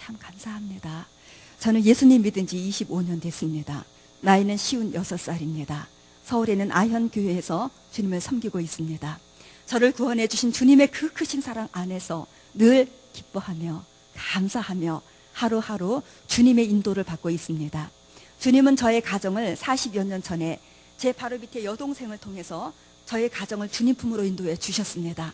참 감사합니다. 저는 예수님 믿은 지 25년 됐습니다. 나이는 56살입니다. 서울에는 아현교회에서 주님을 섬기고 있습니다. 저를 구원해 주신 주님의 그 크신 사랑 안에서 늘 기뻐하며 감사하며 하루하루 주님의 인도를 받고 있습니다. 주님은 저의 가정을 40여 년 전에 제 바로 밑에 여동생을 통해서 저의 가정을 주님 품으로 인도해 주셨습니다.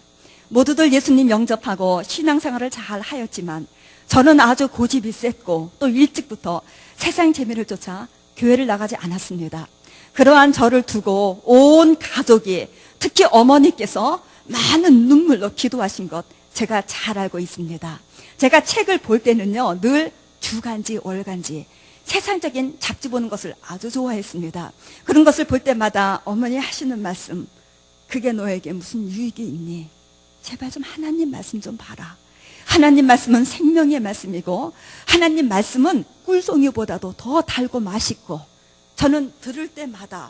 모두들 예수님 영접하고 신앙생활을 잘 하였지만 저는 아주 고집이 셌고 또 일찍부터 세상 재미를 쫓아 교회를 나가지 않았습니다. 그러한 저를 두고 온 가족이, 특히 어머니께서 많은 눈물로 기도하신 것 제가 잘 알고 있습니다. 제가 책을 볼 때는요, 늘 주간지 월간지 세상적인 잡지 보는 것을 아주 좋아했습니다. 그런 것을 볼 때마다 어머니 하시는 말씀, 그게 너에게 무슨 유익이 있니? 제발 좀 하나님 말씀 좀 봐라. 하나님 말씀은 생명의 말씀이고 하나님 말씀은 꿀송이보다도 더 달고 맛있고, 저는 들을 때마다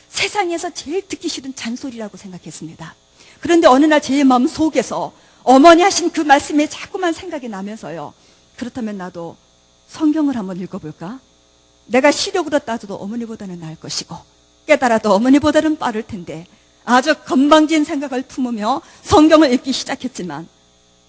세상에서 제일 듣기 싫은 잔소리라고 생각했습니다. 그런데 어느 날 제 마음 속에서 어머니 하신 그 말씀이 자꾸만 생각이 나면서요, 그렇다면 나도 성경을 한번 읽어볼까? 내가 시력으로 따져도 어머니보다는 나을 것이고 깨달아도 어머니보다는 빠를 텐데, 아주 건방진 생각을 품으며 성경을 읽기 시작했지만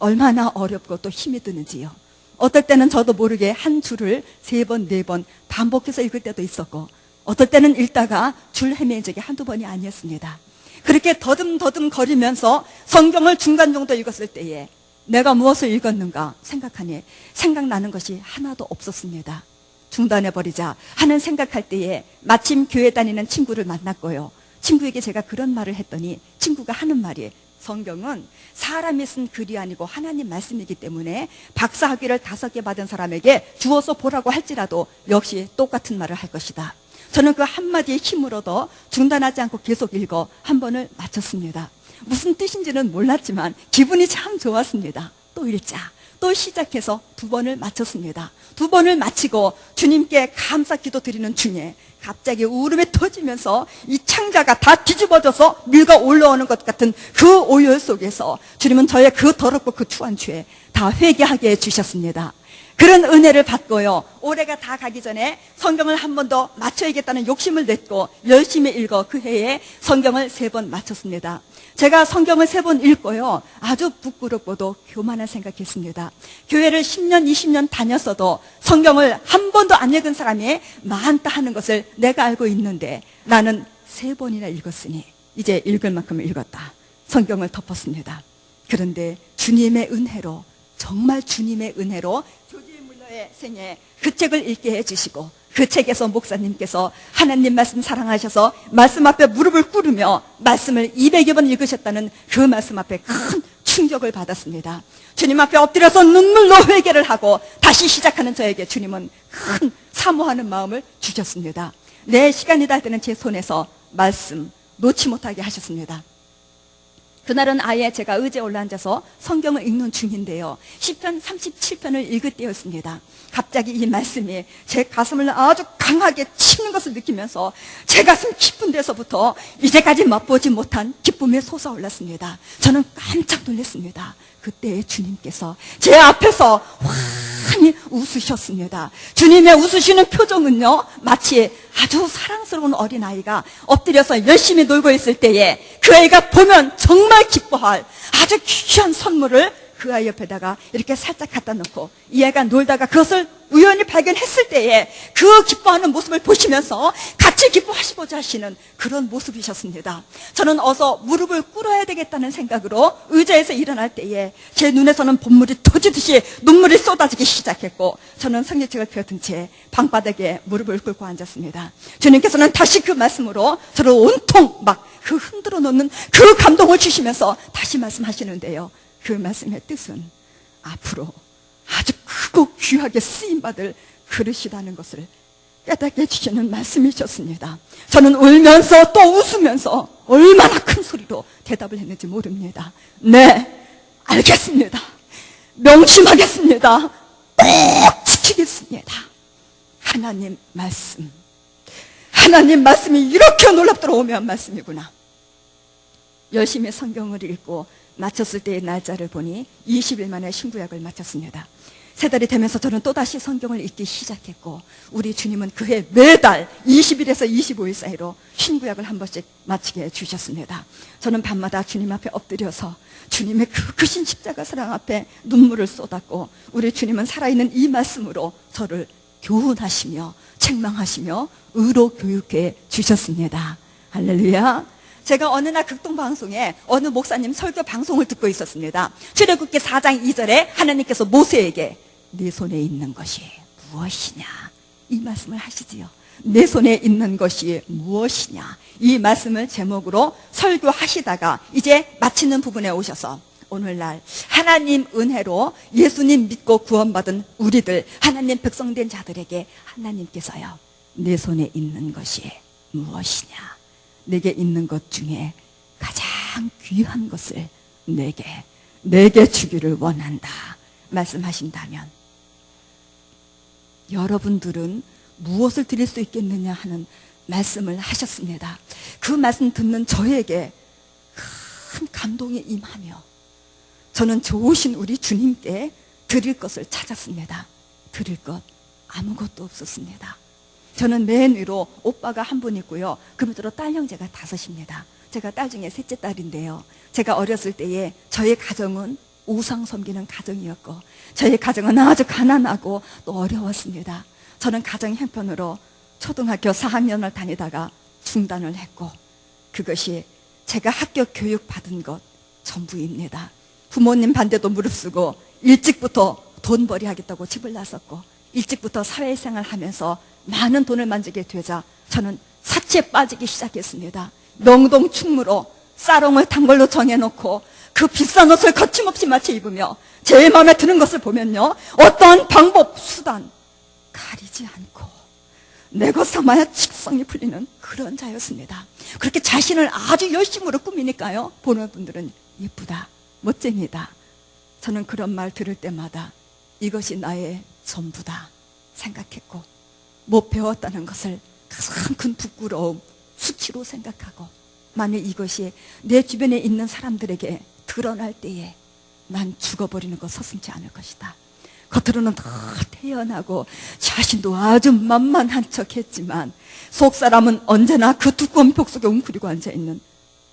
얼마나 어렵고 또 힘이 드는지요. 어떨 때는 저도 모르게 한 줄을 3번, 4번 반복해서 읽을 때도 있었고, 어떨 때는 읽다가 줄 헤매인 적이 한두 번이 아니었습니다. 그렇게 더듬더듬 거리면서 성경을 중간 정도 읽었을 때에 내가 무엇을 읽었는가 생각하니 생각나는 것이 하나도 없었습니다. 중단해버리자 하는 생각할 때에 마침 교회 다니는 친구를 만났고요. 친구에게 제가 그런 말을 했더니 친구가 하는 말이, 성경은 사람이 쓴 글이 아니고 하나님 말씀이기 때문에 박사학위를 5개 받은 사람에게 주어서 보라고 할지라도 역시 똑같은 말을 할 것이다. 저는 그 한마디의 힘을 얻어 중단하지 않고 계속 읽어 한 번을 마쳤습니다. 무슨 뜻인지는 몰랐지만 기분이 참 좋았습니다. 또 읽자. 또 시작해서 2번을 마쳤습니다. 2번을 마치고 주님께 감사 기도 드리는 중에 갑자기 울음이 터지면서 이 창자가 다 뒤집어져서 밀가 올라오는 것 같은 그 오열 속에서 주님은 저의 그 더럽고 그 추한 죄 다 회개하게 해주셨습니다. 그런 은혜를 받고요, 올해가 다 가기 전에 성경을 한 번 더 맞춰야겠다는 욕심을 냈고 열심히 읽어 그 해에 성경을 3번 마쳤습니다. 제가 성경을 3번 읽고요, 아주 부끄럽고도 교만한 생각했습니다. 교회를 10년, 20년 다녔어도 성경을 한 번도 안 읽은 사람이 많다 하는 것을 내가 알고 있는데 나는 3번이나 읽었으니 이제 읽을 만큼 읽었다. 성경을 덮었습니다. 그런데 주님의 은혜로, 정말 주님의 은혜로 조지의 물러의 생에 그 책을 읽게 해주시고, 그 책에서 목사님께서 하나님 말씀 사랑하셔서 말씀 앞에 무릎을 꿇으며 말씀을 200여 번 읽으셨다는 그 말씀 앞에 큰 충격을 받았습니다. 주님 앞에 엎드려서 눈물로 회개를 하고 다시 시작하는 저에게 주님은 큰 사모하는 마음을 주셨습니다. 내 시간이 날 때는 제 손에서 말씀 놓지 못하게 하셨습니다. 그날은 아예 제가 의자에 올라앉아서 성경을 읽는 중인데요, 시편 37편을 읽을 때였습니다. 갑자기 이 말씀이 제 가슴을 아주 강하게 치는 것을 느끼면서 제 가슴 깊은 데서부터 이제까지 맛보지 못한 기쁨이 솟아올랐습니다. 저는 깜짝 놀랐습니다. 그때 주님께서 제 앞에서 환히 웃으셨습니다. 주님의 웃으시는 표정은요, 마치 아주 사랑스러운 어린아이가 엎드려서 열심히 놀고 있을 때에 그 아이가 보면 정말 기뻐할 아주 귀한 선물을 그 아이 옆에다가 이렇게 살짝 갖다 놓고 이 아이가 놀다가 그것을 우연히 발견했을 때에 그 기뻐하는 모습을 보시면서 같이 기뻐하시고자 하시는 그런 모습이셨습니다. 저는 어서 무릎을 꿇어야 되겠다는 생각으로 의자에서 일어날 때에 제 눈에서는 본물이 터지듯이 눈물이 쏟아지기 시작했고, 저는 성경책을 펴든 채 방바닥에 무릎을 꿇고 앉았습니다. 주님께서는 다시 그 말씀으로 저를 온통 막 그 흔들어 놓는 그 감동을 주시면서 다시 말씀하시는데요, 그 말씀의 뜻은 앞으로 아주 크고 귀하게 쓰임받을 그릇이라는 것을 깨닫게 해주시는 말씀이셨습니다. 저는 울면서 또 웃으면서 얼마나 큰 소리로 대답을 했는지 모릅니다. 네, 알겠습니다. 명심하겠습니다. 꼭 지키겠습니다. 하나님 말씀, 하나님 말씀이 이렇게 놀랍도록 오묘한 말씀이구나. 열심히 성경을 읽고 마쳤을 때의 날짜를 보니 20일 만에 신구약을 마쳤습니다. 3달이 되면서 저는 또다시 성경을 읽기 시작했고, 우리 주님은 그해 매달 20일에서 25일 사이로 신구약을 한 번씩 마치게 해주셨습니다. 저는 밤마다 주님 앞에 엎드려서 주님의 그 크신 십자가 사랑 앞에 눈물을 쏟았고, 우리 주님은 살아있는 이 말씀으로 저를 교훈하시며 책망하시며 의로 교육해 주셨습니다. 할렐루야. 제가 어느 날 극동방송에 어느 목사님 설교 방송을 듣고 있었습니다. 출애굽기 4장 2절에 하나님께서 모세에게 내 손에 있는 것이 무엇이냐, 이 말씀을 하시지요. 내 손에 있는 것이 무엇이냐, 이 말씀을 제목으로 설교하시다가 이제 마치는 부분에 오셔서 오늘날 하나님 은혜로 예수님 믿고 구원받은 우리들, 하나님 백성된 자들에게 하나님께서요, 내 손에 있는 것이 무엇이냐, 내게 있는 것 중에 가장 귀한 것을 내게 주기를 원한다 말씀하신다면, 여러분들은 무엇을 드릴 수 있겠느냐 하는 말씀을 하셨습니다. 그 말씀 듣는 저에게 큰 감동이 임하며 저는 좋으신 우리 주님께 드릴 것을 찾았습니다. 드릴 것 아무것도 없었습니다. 저는 맨 위로 오빠가 한 분 있고요, 그 밑으로 딸 형제가 5입니다. 제가 딸 중에 셋째 딸인데요, 제가 어렸을 때에 저의 가정은 우상 섬기는 가정이었고, 저희 가정은 아주 가난하고 또 어려웠습니다. 저는 가정 형편으로 초등학교 4학년을 다니다가 중단을 했고, 그것이 제가 학교 교육 받은 것 전부입니다. 부모님 반대도 무릅쓰고 일찍부터 돈벌이 하겠다고 집을 나섰고, 일찍부터 사회생활 하면서 많은 돈을 만지게 되자 저는 사치에 빠지기 시작했습니다. 명동충무로 사롱을 단걸로 정해놓고 그 비싼 옷을 거침없이 마치 입으며 제 마음에 드는 것을 보면요, 어떠한 방법, 수단 가리지 않고 내 것 삼아야 직성이 풀리는 그런 자였습니다. 그렇게 자신을 아주 열심으로 꾸미니까요, 보는 분들은 예쁘다, 멋쟁이다. 저는 그런 말 들을 때마다 이것이 나의 전부다 생각했고, 못 배웠다는 것을 가장 큰 부끄러움, 수치로 생각하고, 만약 이것이 내 주변에 있는 사람들에게 드러날 때에 난 죽어버리는 것 서슴지 않을 것이다. 겉으로는 더 태연하고 자신도 아주 만만한 척했지만 속사람은 언제나 그 두꺼운 벽 속에 웅크리고 앉아있는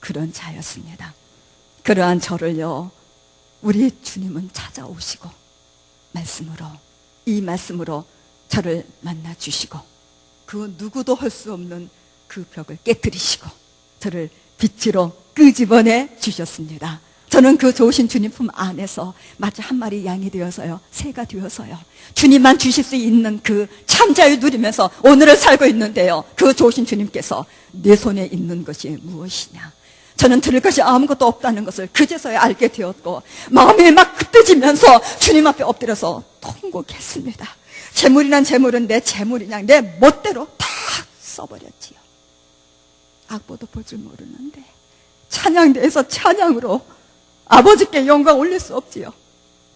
그런 자였습니다. 그러한 저를요, 우리 주님은 찾아오시고 이 말씀으로 저를 만나주시고, 그 누구도 할 수 없는 그 벽을 깨뜨리시고 저를 빛으로 끄집어내 주셨습니다. 저는 그 좋으신 주님 품 안에서 마치 한 마리 양이 되어서요, 새가 되어서요, 주님만 주실 수 있는 그 참자유 누리면서 오늘을 살고 있는데요, 그 좋으신 주님께서 내 손에 있는 것이 무엇이냐, 저는 들을 것이 아무것도 없다는 것을 그제서야 알게 되었고, 마음이 막 급해지면서 주님 앞에 엎드려서 통곡했습니다. 재물이란 재물은 내 재물이냐, 내 멋대로 다 써버렸지요. 악보도 볼 줄 모르는데 찬양대에서 찬양으로 아버지께 영광 올릴 수 없지요.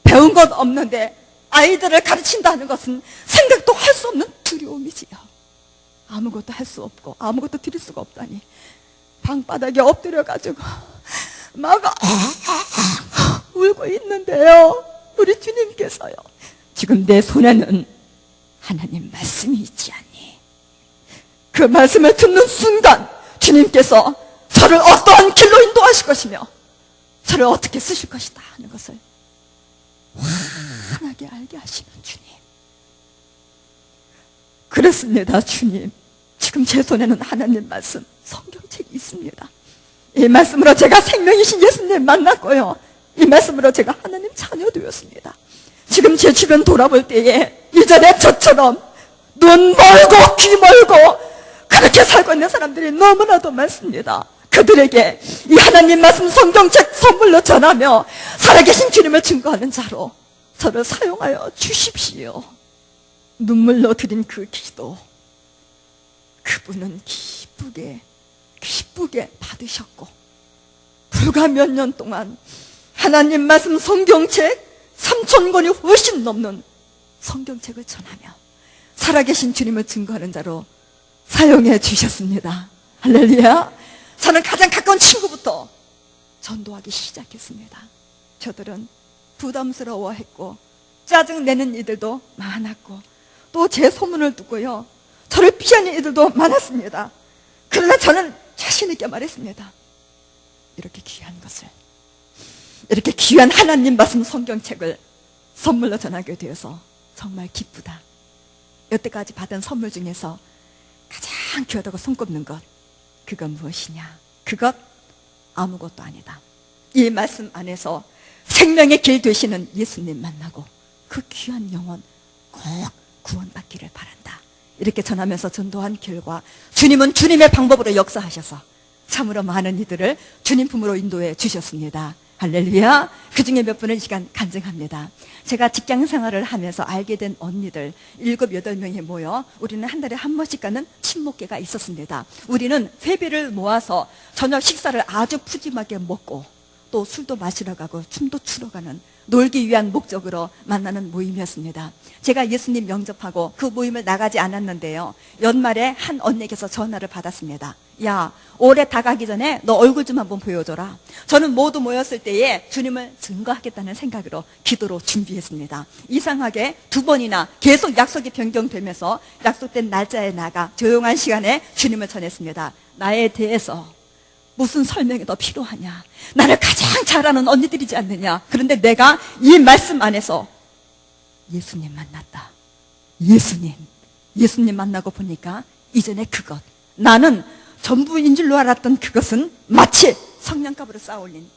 배운 것 없는데 아이들을 가르친다는 것은 생각도 할 수 없는 두려움이지요. 아무것도 할 수 없고 아무것도 드릴 수가 없다니 방바닥에 엎드려가지고 막 울고 있는데요, 우리 주님께서요, 지금 내 손에는 하나님 말씀이 있지 않니? 그 말씀을 듣는 순간 주님께서 저를 어떠한 길로 인도하실 것이며 저를 어떻게 쓰실 것이다 하는 것을 환하게 알게 하시는 주님. 그렇습니다. 주님, 지금 제 손에는 하나님 말씀, 성경책이 있습니다. 이 말씀으로 제가 생명이신 예수님 만났고요, 이 말씀으로 제가 하나님 자녀 되었습니다. 지금 제 주변 돌아볼 때에 이전에 저처럼 눈 멀고 귀 멀고 그렇게 살고 있는 사람들이 너무나도 많습니다. 그들에게 이 하나님 말씀 성경책 선물로 전하며 살아계신 주님을 증거하는 자로 저를 사용하여 주십시오. 눈물로 드린 그 기도, 그분은 기쁘게 받으셨고, 불과 몇 년 동안 하나님 말씀 성경책 3,000권이 훨씬 넘는 성경책을 전하며 살아계신 주님을 증거하는 자로 사용해 주셨습니다. 할렐루야. 저는 가장 가까운 친구부터 전도하기 시작했습니다. 저들은 부담스러워했고 짜증 내는 이들도 많았고, 또 제 소문을 듣고요, 저를 피하는 이들도 많았습니다. 그러나 저는 자신 있게 말했습니다. 이렇게 귀한 것을, 이렇게 귀한 하나님 말씀 성경책을 선물로 전하게 되어서 정말 기쁘다. 여태까지 받은 선물 중에서 가장 귀하다고 손꼽는 것, 그건 무엇이냐? 그것 아무것도 아니다. 이 말씀 안에서 생명의 길 되시는 예수님 만나고 그 귀한 영혼 꼭 구원받기를 바란다. 이렇게 전하면서 전도한 결과 주님은 주님의 방법으로 역사하셔서 참으로 많은 이들을 주님 품으로 인도해 주셨습니다. 할렐루야. 그 중에 몇 분을 이 시간 간증합니다. 제가 직장 생활을 하면서 알게 된 언니들 7, 8명이 모여 우리는 한 달에 한 번씩 가는 친목회가 있었습니다. 우리는 회비를 모아서 저녁 식사를 아주 푸짐하게 먹고 또 술도 마시러 가고 춤도 추러 가는, 놀기 위한 목적으로 만나는 모임이었습니다. 제가 예수님 영접하고 그 모임을 나가지 않았는데요, 연말에 한 언니에게서 전화를 받았습니다. 야, 올해 다 가기 전에 너 얼굴 좀 한번 보여줘라. 저는 모두 모였을 때에 주님을 증거하겠다는 생각으로 기도로 준비했습니다. 이상하게 2번이나 계속 약속이 변경되면서 약속된 날짜에 나가 조용한 시간에 주님을 전했습니다. 나에 대해서 무슨 설명이 더 필요하냐? 나를 가장 잘 아는 언니들이지 않느냐? 그런데 내가 이 말씀 안에서 예수님 만났다. 예수님 만나고 보니까 이전에 그것, 나는 전부인 줄로 알았던 그것은 마치 성냥갑으로 쌓아올린,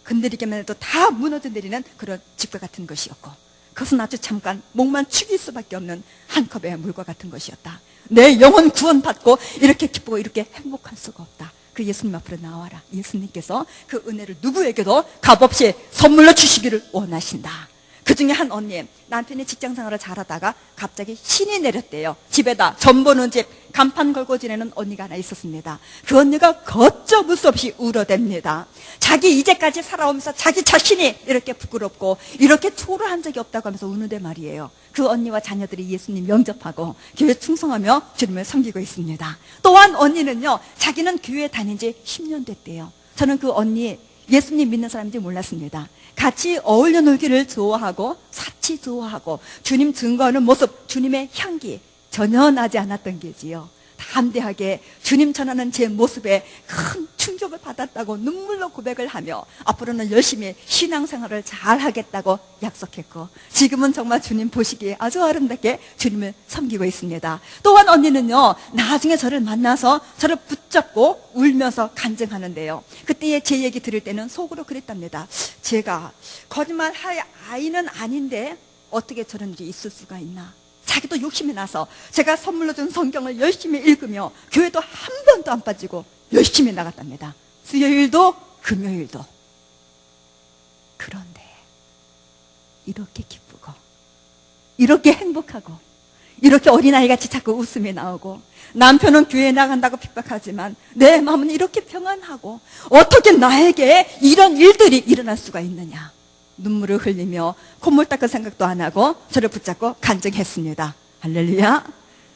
건드리기만 해도 다 무너져 내리는 그런 집과 같은 것이었고, 그것은 아주 잠깐 목만 축일 수밖에 없는 한 컵의 물과 같은 것이었다. 내 영혼 구원받고 이렇게 기쁘고 이렇게 행복할 수가 없다. 그 예수님 앞으로 나와라. 예수님께서 그 은혜를 누구에게도 값없이 선물로 주시기를 원하신다. 그 중에 한 언니, 남편이 직장생활을 잘하다가 갑자기 신이 내렸대요. 집에다 전 보는 집 간판 걸고 지내는 언니가 하나 있었습니다. 그 언니가 걷잡을 수 없이 울어댑니다. 자기 이제까지 살아오면서 자기 자신이 이렇게 부끄럽고 이렇게 초라한 적이 없다고 하면서 우는데 말이에요. 그 언니와 자녀들이 예수님 영접하고 교회 충성하며 주님을 섬기고 있습니다. 또한 언니는요, 자기는 교회 다닌 지 10년 됐대요. 저는 그 언니 예수님 믿는 사람인지 몰랐습니다. 같이 어울려 놀기를 좋아하고 사치 좋아하고 주님 증거하는 모습, 주님의 향기 전혀 나지 않았던 게지요. 담대하게 주님 전하는 제 모습에 큰 충격을 받았다고 눈물로 고백을 하며 앞으로는 열심히 신앙생활을 잘 하겠다고 약속했고, 지금은 정말 주님 보시기에 아주 아름답게 주님을 섬기고 있습니다. 또한 언니는요, 나중에 저를 만나서 저를 붙잡고 울면서 간증하는데요, 그때의 제 얘기 들을 때는 속으로 그랬답니다. 제가 거짓말할 아이는 아닌데 어떻게 저런 일이 있을 수가 있나. 자기도 욕심이 나서 제가 선물로 준 성경을 열심히 읽으며 교회도 한 번도 안 빠지고 열심히 나갔답니다. 수요일도 금요일도. 그런데 이렇게 기쁘고 이렇게 행복하고 이렇게 어린아이같이 자꾸 웃음이 나오고, 남편은 교회에 나간다고 핍박하지만 내 마음은 이렇게 평안하고, 어떻게 나에게 이런 일들이 일어날 수가 있느냐. 눈물을 흘리며 콧물 닦을 생각도 안 하고 저를 붙잡고 간증했습니다. 할렐루야.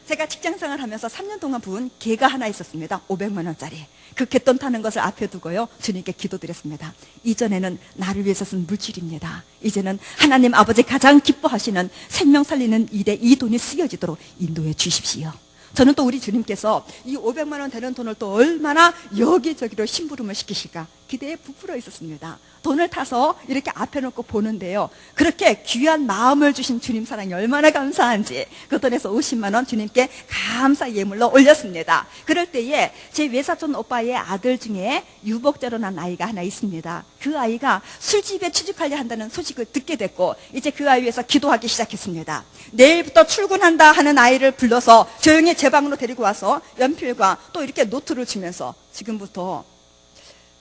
제가 직장생활 하면서 3년 동안 부은 개가 하나 있었습니다. 500만 원짜리. 그 갯돈 타는 것을 앞에 두고요, 주님께 기도드렸습니다. 이전에는 나를 위해서 쓴 물질입니다. 이제는 하나님 아버지 가장 기뻐하시는 생명 살리는 일에 이 돈이 쓰여지도록 인도해 주십시오. 저는 또 우리 주님께서 이 500만 원 되는 돈을 또 얼마나 여기저기로 심부름을 시키실까 기대에 부풀어 있었습니다. 돈을 타서 이렇게 앞에 놓고 보는데요, 그렇게 귀한 마음을 주신 주님 사랑이 얼마나 감사한지 그 돈에서 50만 원 주님께 감사 예물로 올렸습니다. 그럴 때에 제 외사촌 오빠의 아들 중에 유복자로 난 아이가 하나 있습니다. 그 아이가 술집에 취직하려 한다는 소식을 듣게 됐고, 이제 그 아이 위해서 기도하기 시작했습니다. 내일부터 출근한다 하는 아이를 불러서 조용히 제 방으로 데리고 와서 연필과 또 이렇게 노트를 주면서, 지금부터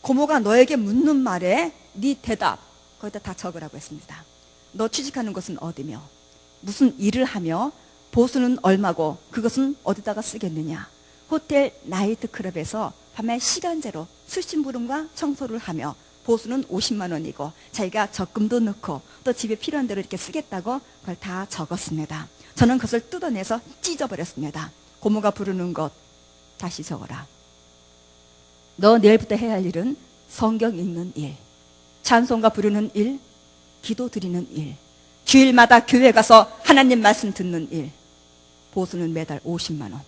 고모가 너에게 묻는 말에 네 대답 거기다 다 적으라고 했습니다. 너 취직하는 곳은 어디며 무슨 일을 하며 보수는 얼마고 그것은 어디다가 쓰겠느냐. 호텔 나이트클럽에서 밤에 시간제로 술심부름과 청소를 하며 보수는 50만 원이고 자기가 적금도 넣고 또 집에 필요한 대로 이렇게 쓰겠다고 그걸 다 적었습니다. 저는 그것을 뜯어내서 찢어버렸습니다. 고모가 부르는 것 다시 적어라. 너 내일부터 해야 할 일은 성경 읽는 일, 찬송가 부르는 일, 기도 드리는 일, 주일마다 교회 가서 하나님 말씀 듣는 일. 보수는 매달 50만 원.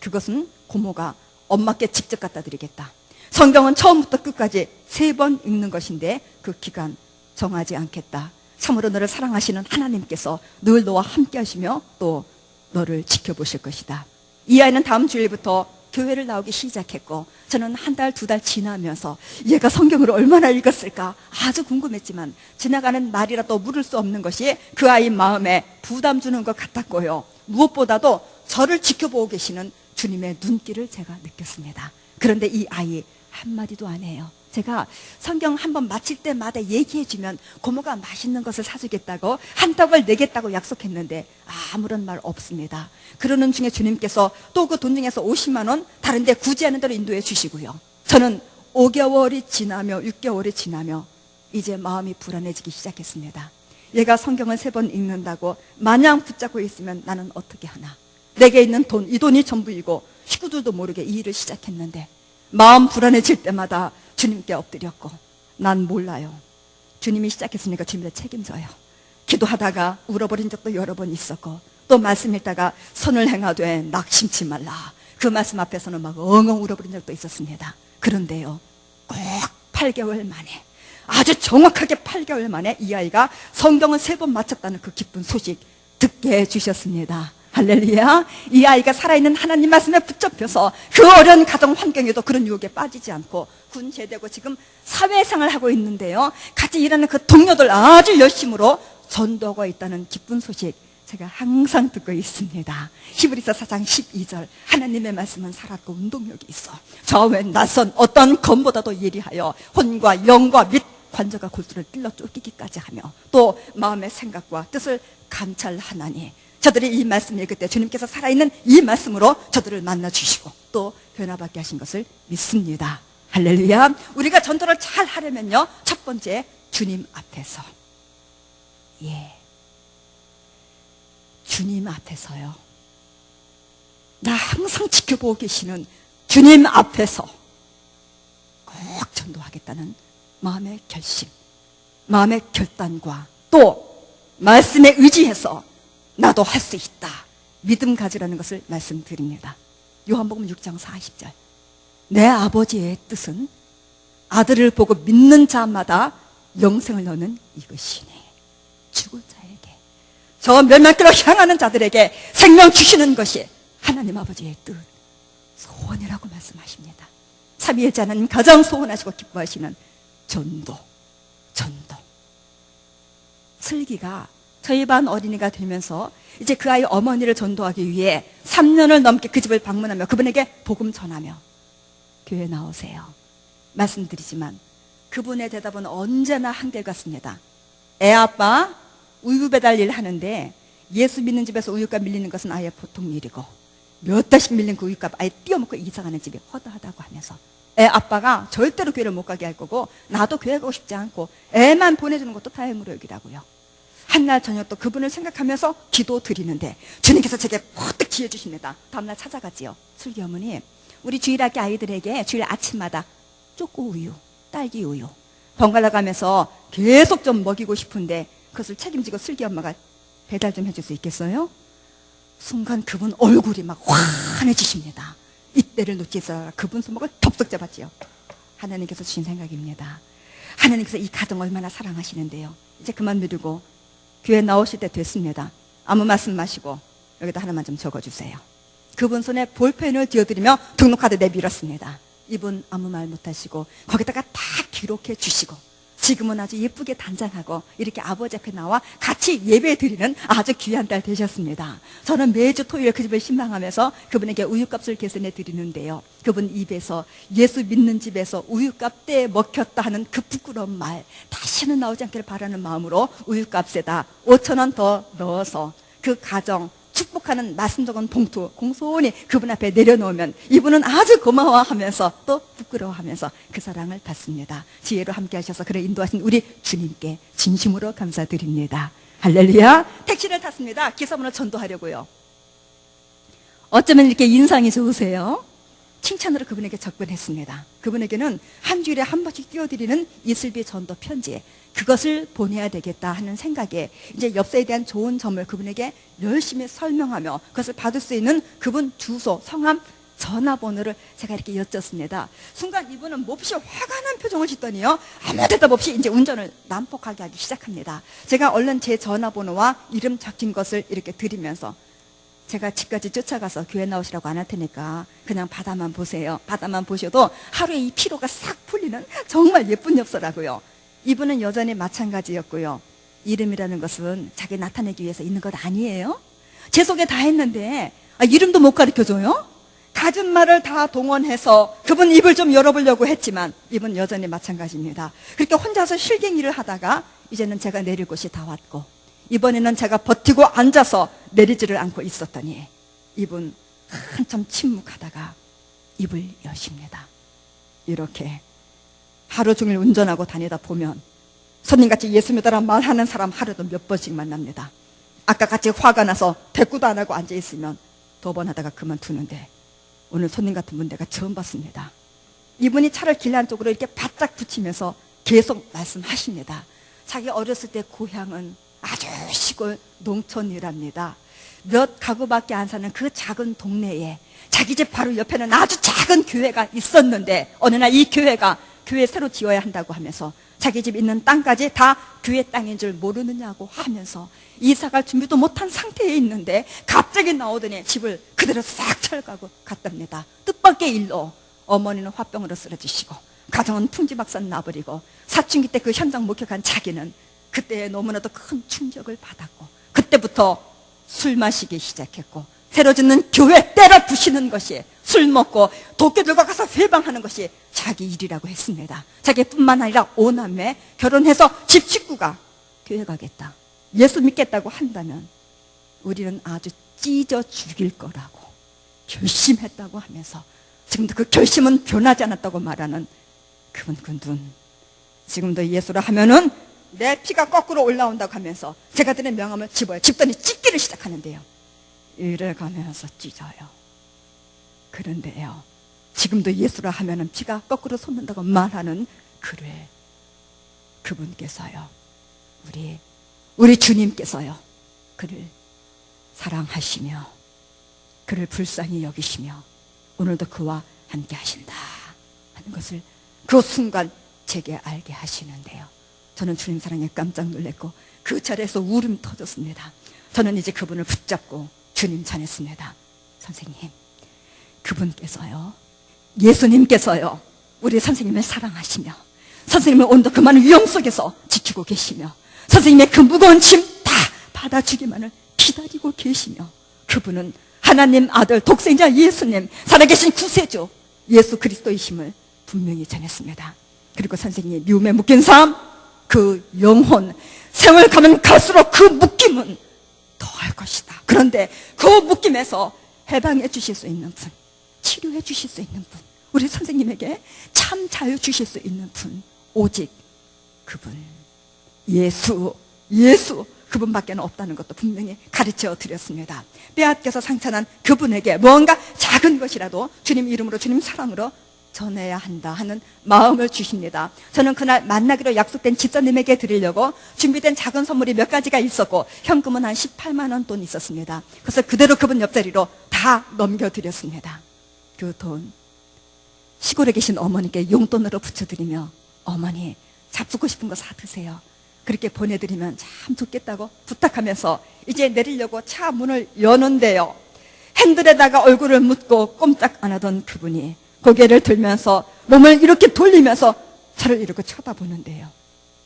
그것은 고모가 엄마께 직접 갖다 드리겠다. 성경은 처음부터 끝까지 3번 읽는 것인데 그 기간 정하지 않겠다. 참으로 너를 사랑하시는 하나님께서 늘 너와 함께 하시며 또 너를 지켜보실 것이다. 이 아이는 다음 주일부터 교회를 나오기 시작했고, 저는 한 달, 2달 지나면서 얘가 성경을 얼마나 읽었을까 아주 궁금했지만, 지나가는 날이라도 물을 수 없는 것이 그 아이 마음에 부담 주는 것 같았고요. 무엇보다도 저를 지켜보고 계시는 주님의 눈길을 제가 느꼈습니다. 그런데 이 아이 한마디도 안 해요. 제가 성경 한번 마칠 때마다 얘기해주면 고모가 맛있는 것을 사주겠다고, 한 떡을 내겠다고 약속했는데 아무런 말 없습니다. 그러는 중에 주님께서 또 그 돈 중에서 50만 원 다른 데 굳이 하는 대로 인도해 주시고요. 저는 5개월이 지나며 6개월이 지나며 이제 마음이 불안해지기 시작했습니다. 얘가 성경을 3번 읽는다고 마냥 붙잡고 있으면 나는 어떻게 하나. 내게 있는 돈, 이 돈이 전부이고 식구들도 모르게 이 일을 시작했는데 마음 불안해질 때마다 주님께 엎드렸고, 난 몰라요. 주님이 시작했으니까 주님이 책임져요. 기도하다가 울어버린 적도 여러 번 있었고, 또 말씀 읽다가 선을 행하되 낙심치 말라, 그 말씀 앞에서는 막 엉엉 울어버린 적도 있었습니다. 그런데요, 꼭 8개월 만에, 아주 정확하게 8개월 만에 이 아이가 성경을 3번 마쳤다는 그 기쁜 소식 듣게 해주셨습니다. 할렐루야. 이 아이가 살아있는 하나님 말씀에 붙잡혀서 그 어려운 가정 환경에도 그런 유혹에 빠지지 않고 군 제대고 지금 사회생활을 하고 있는데요, 같이 일하는 그 동료들 아주 열심으로 전도하고 있다는 기쁜 소식 제가 항상 듣고 있습니다. 히브리서 4장 12절, 하나님의 말씀은 살았고 운동력이 있어 좌우에 낯선 어떤 검보다도 예리하여 혼과 영과 및 관절과 골수를 찔러 쫓기기까지 하며 또 마음의 생각과 뜻을 감찰하나니, 저들이 이 말씀을 읽을 때 주님께서 살아있는 이 말씀으로 저들을 만나주시고 또 변화받게 하신 것을 믿습니다. 할렐루야. 우리가 전도를 잘 하려면요, 첫 번째, 주님 앞에서. 주님 앞에서요. 나 항상 지켜보고 계시는 주님 앞에서 꼭 전도하겠다는 마음의 결심, 마음의 결단과 또 말씀에 의지해서 나도 할 수 있다, 믿음 가지라는 것을 말씀드립니다. 요한복음 6장 40절, 내 아버지의 뜻은 아들을 보고 믿는 자마다 영생을 얻는 이것이니 죽을 자에게, 저 멸망길로 향하는 자들에게 생명 주시는 것이 하나님 아버지의 뜻, 소원이라고 말씀하십니다. 삼위일자는 가장 소원하시고 기뻐하시는 전도. 슬기가 저희 반 어린이가 되면서 이제 그 아이 어머니를 전도하기 위해 3년을 넘게 그 집을 방문하며 그분에게 복음 전하며, 교회 나오세요. 말씀드리지만 그분의 대답은 언제나 한결같습니다. 애 아빠 우유 배달 일 하는데 예수 믿는 집에서 우유값 밀리는 것은 아예 보통 일이고 몇 달씩 밀린 그 우유값 아예 띄어먹고 이사가는 집이 허다하다고 하면서, 애 아빠가 절대로 교회를 못 가게 할 거고 나도 교회 가고 싶지 않고 애만 보내주는 것도 다행으로 여기라고요. 한날 저녁 또 그분을 생각하면서 기도 드리는데 주님께서 제게 퍼뜩 기회 주십니다. 다음날 찾아갔지요. 슬기 어머니, 우리 주일학교 아이들에게 주일 아침마다 쪼꼬 우유, 딸기 우유 번갈아 가면서 계속 좀 먹이고 싶은데 그것을 책임지고 슬기 엄마가 배달 좀 해줄 수 있겠어요? 순간 그분 얼굴이 막 환해지십니다. 이때를 놓치서 그분 손목을 덥석 잡았지요. 하나님께서 주신 생각입니다. 하나님께서 이 가정 얼마나 사랑하시는데요. 이제 그만 미루고 교회 나오실 때 됐습니다. 아무 말씀 마시고 여기다 하나만 좀 적어주세요. 그분 손에 볼펜을 쥐어드리며 등록카드 내밀었습니다. 이분 아무 말 못하시고 거기다가 다 기록해 주시고 지금은 아주 예쁘게 단장하고 이렇게 아버지 앞에 나와 같이 예배 드리는 아주 귀한 딸 되셨습니다. 저는 매주 토요일 그 집을 신방하면서 그분에게 우유값을 계산해 드리는데요, 그분 입에서 예수 믿는 집에서 우유값 때 먹혔다 하는 그 부끄러운 말 다시는 나오지 않기를 바라는 마음으로 우유값에다 5,000원 더 넣어서 그 가정 축복하는 말씀 적은 봉투 공손히 그분 앞에 내려놓으면 이분은 아주 고마워하면서 또 부끄러워하면서 그 사랑을 받습니다. 지혜로 함께 하셔서 그를 인도하신 우리 주님께 진심으로 감사드립니다. 할렐루야. 택시를 탔습니다. 기사분을 전도하려고요. 어쩌면 이렇게 인상이 좋으세요? 칭찬으로 그분에게 접근했습니다. 그분에게는 한 주일에 한 번씩 띄워드리는 이슬비 전도 편지, 그것을 보내야 되겠다 하는 생각에 이제 엽서에 대한 좋은 점을 그분에게 열심히 설명하며 그것을 받을 수 있는 그분 주소, 성함, 전화번호를 제가 이렇게 여쭙습니다. 순간 이분은 몹시 화가 난 표정을 짓더니요, 아무 대답 없이 이제 운전을 난폭하게 하기 시작합니다. 제가 얼른 제 전화번호와 이름 적힌 것을 이렇게 드리면서, 제가 집까지 쫓아가서 교회 나오시라고 안 할 테니까 그냥 바다만 보세요. 바다만 보셔도 하루에 이 피로가 싹 풀리는 정말 예쁜 엽서라고요. 이분은 여전히 마찬가지였고요. 이름이라는 것은 자기 나타내기 위해서 있는 것 아니에요. 제 속에 다 했는데 이름도 못 가르쳐줘요? 가진 말을 다 동원해서 그분 입을 좀 열어보려고 했지만 이분 여전히 마찬가지입니다. 그렇게 혼자서 실갱이를 하다가 이제는 제가 내릴 곳이 다 왔고, 이번에는 제가 버티고 앉아서 내리지를 않고 있었더니 이분 한참 침묵하다가 입을 여십니다. 이렇게 하루 종일 운전하고 다니다 보면 손님같이 예수 믿어라 말하는 사람 하루도 몇 번씩 만납니다. 아까 같이 화가 나서 대꾸도 안 하고 앉아있으면 2번 하다가 그만두는데, 오늘 손님 같은 분 내가 처음 봤습니다. 이분이 차를 길 한쪽으로 이렇게 바짝 붙이면서 계속 말씀하십니다. 자기 어렸을 때 고향은 아주 시골 농촌이랍니다. 몇 가구밖에 안 사는 그 작은 동네에 자기 집 바로 옆에는 아주 작은 교회가 있었는데, 어느 날 이 교회가 교회 새로 지어야 한다고 하면서 자기 집 있는 땅까지 다 교회 땅인 줄 모르느냐고 하면서 이사갈 준비도 못한 상태에 있는데 갑자기 나오더니 집을 그대로 싹 철가고 갔답니다. 뜻밖의 일로 어머니는 화병으로 쓰러지시고 가정은 풍지박산 나버리고, 사춘기 때 그 현장 목격한 자기는 그때 너무나도 큰 충격을 받았고, 그때부터 술 마시기 시작했고, 새로 짓는 교회 때려 부시는 것이, 술 먹고 도끼들과 가서 회방하는 것이 자기 일이라고 했습니다. 자기뿐만 아니라 5남매 결혼해서 집 식구가 교회 가겠다, 예수 믿겠다고 한다면 우리는 아주 찢어 죽일 거라고 결심했다고 하면서, 지금도 그 결심은 변하지 않았다고 말하는 그분, 지금도 예수를 하면은 내 피가 거꾸로 올라온다고 하면서 제가 드린 명함을 집더니 찢기를 시작하는데요. 이래가면서 찢어요. 그런데요, 지금도 예수라 하면은 피가 거꾸로 솟는다고 말하는 그분께서요, 우리 주님께서요, 그를 사랑하시며 그를 불쌍히 여기시며 오늘도 그와 함께 하신다 하는 것을 그 순간 제게 알게 하시는데요, 저는 주님 사랑에 깜짝 놀랐고 그 자리에서 울음이 터졌습니다. 저는 이제 그분을 붙잡고 주님 전했습니다. 선생님, 그분께서요, 예수님께서요, 우리 선생님을 사랑하시며 선생님을 온도 그 많은 위험 속에서 지키고 계시며 선생님의 그 무거운 짐 다 받아주기만을 기다리고 계시며, 그분은 하나님 아들 독생자 예수님, 살아계신 구세주 예수 그리스도이심을 분명히 전했습니다. 그리고 선생님이 미움에 묶인 삶, 그 영혼, 세월 가면 갈수록 그 묶임은 더할 것이다. 그런데 그 묶임에서 해방해 주실 수 있는 분, 치료해 주실 수 있는 분, 우리 선생님에게 참 자유 주실 수 있는 분, 오직 그분, 예수 그분밖에 없다는 것도 분명히 가르쳐 드렸습니다. 빼앗겨서 상처난 그분에게 무언가 작은 것이라도 주님 이름으로, 주님 사랑으로 전해야 한다 하는 마음을 주십니다. 저는 그날 만나기로 약속된 집사님에게 드리려고 준비된 작은 선물이 몇 가지가 있었고 현금은 한 18만 원 돈 있었습니다. 그래서 그대로 그분 옆자리로 다 넘겨드렸습니다. 그 돈 시골에 계신 어머니께 용돈으로 붙여드리며, 어머니 잡수고 싶은 거 사 드세요, 그렇게 보내드리면 참 좋겠다고 부탁하면서 이제 내리려고 차 문을 여는데요, 핸들에다가 얼굴을 묻고 꼼짝 안 하던 그분이 고개를 들면서 몸을 이렇게 돌리면서 저를 이렇게 쳐다보는데요,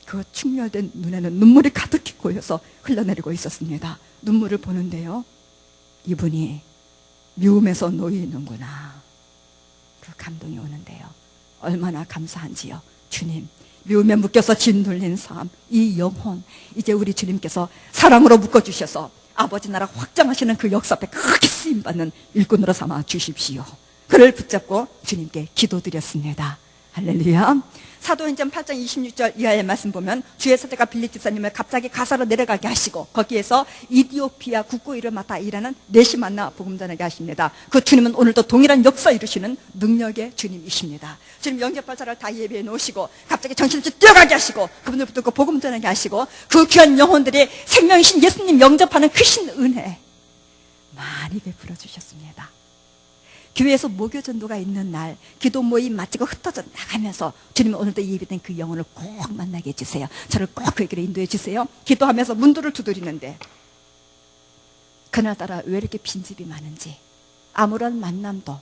그 충혈된 눈에는 눈물이 가득히 고여서 흘러내리고 있었습니다. 눈물을 보는데요, 이분이 미움에서 놓이는구나, 그 감동이 오는데요, 얼마나 감사한지요. 주님, 미움에 묶여서 짓눌린 삶, 이 영혼, 이제 우리 주님께서 사랑으로 묶어주셔서 아버지 나라 확장하시는 그 역사 앞에 크게 쓰임받는 일꾼으로 삼아 주십시오. 그를 붙잡고 주님께 기도드렸습니다. 할렐루야. 사도행전 8장 26절 이하의 말씀 보면 주의 사자가 빌립 집사님을 갑자기 가사로 내려가게 하시고 거기에서 이디오피아 국고일을 맡아 일하는 넷이 만나 복음 전하게 하십니다. 그 주님은 오늘도 동일한 역사 이루시는 능력의 주님이십니다. 주님 영접할 다 예배해 놓으시고 갑자기 정신없이 뛰어가게 하시고 그분들 붙들고 복음 전하게 하시고 그 귀한 영혼들이 생명이신 예수님 영접하는 크신 은혜 많이 베풀어 주셨습니다. 교회에서 목요 전도가 있는 날 기도 모임 마치고 흩어져 나가면서 주님은 오늘도 예비된 그 영혼을 꼭 만나게 해주세요. 저를 꼭 그 길에 인도해 주세요. 기도하면서 문도를 두드리는데 그날따라 왜 이렇게 빈집이 많은지 아무런 만남도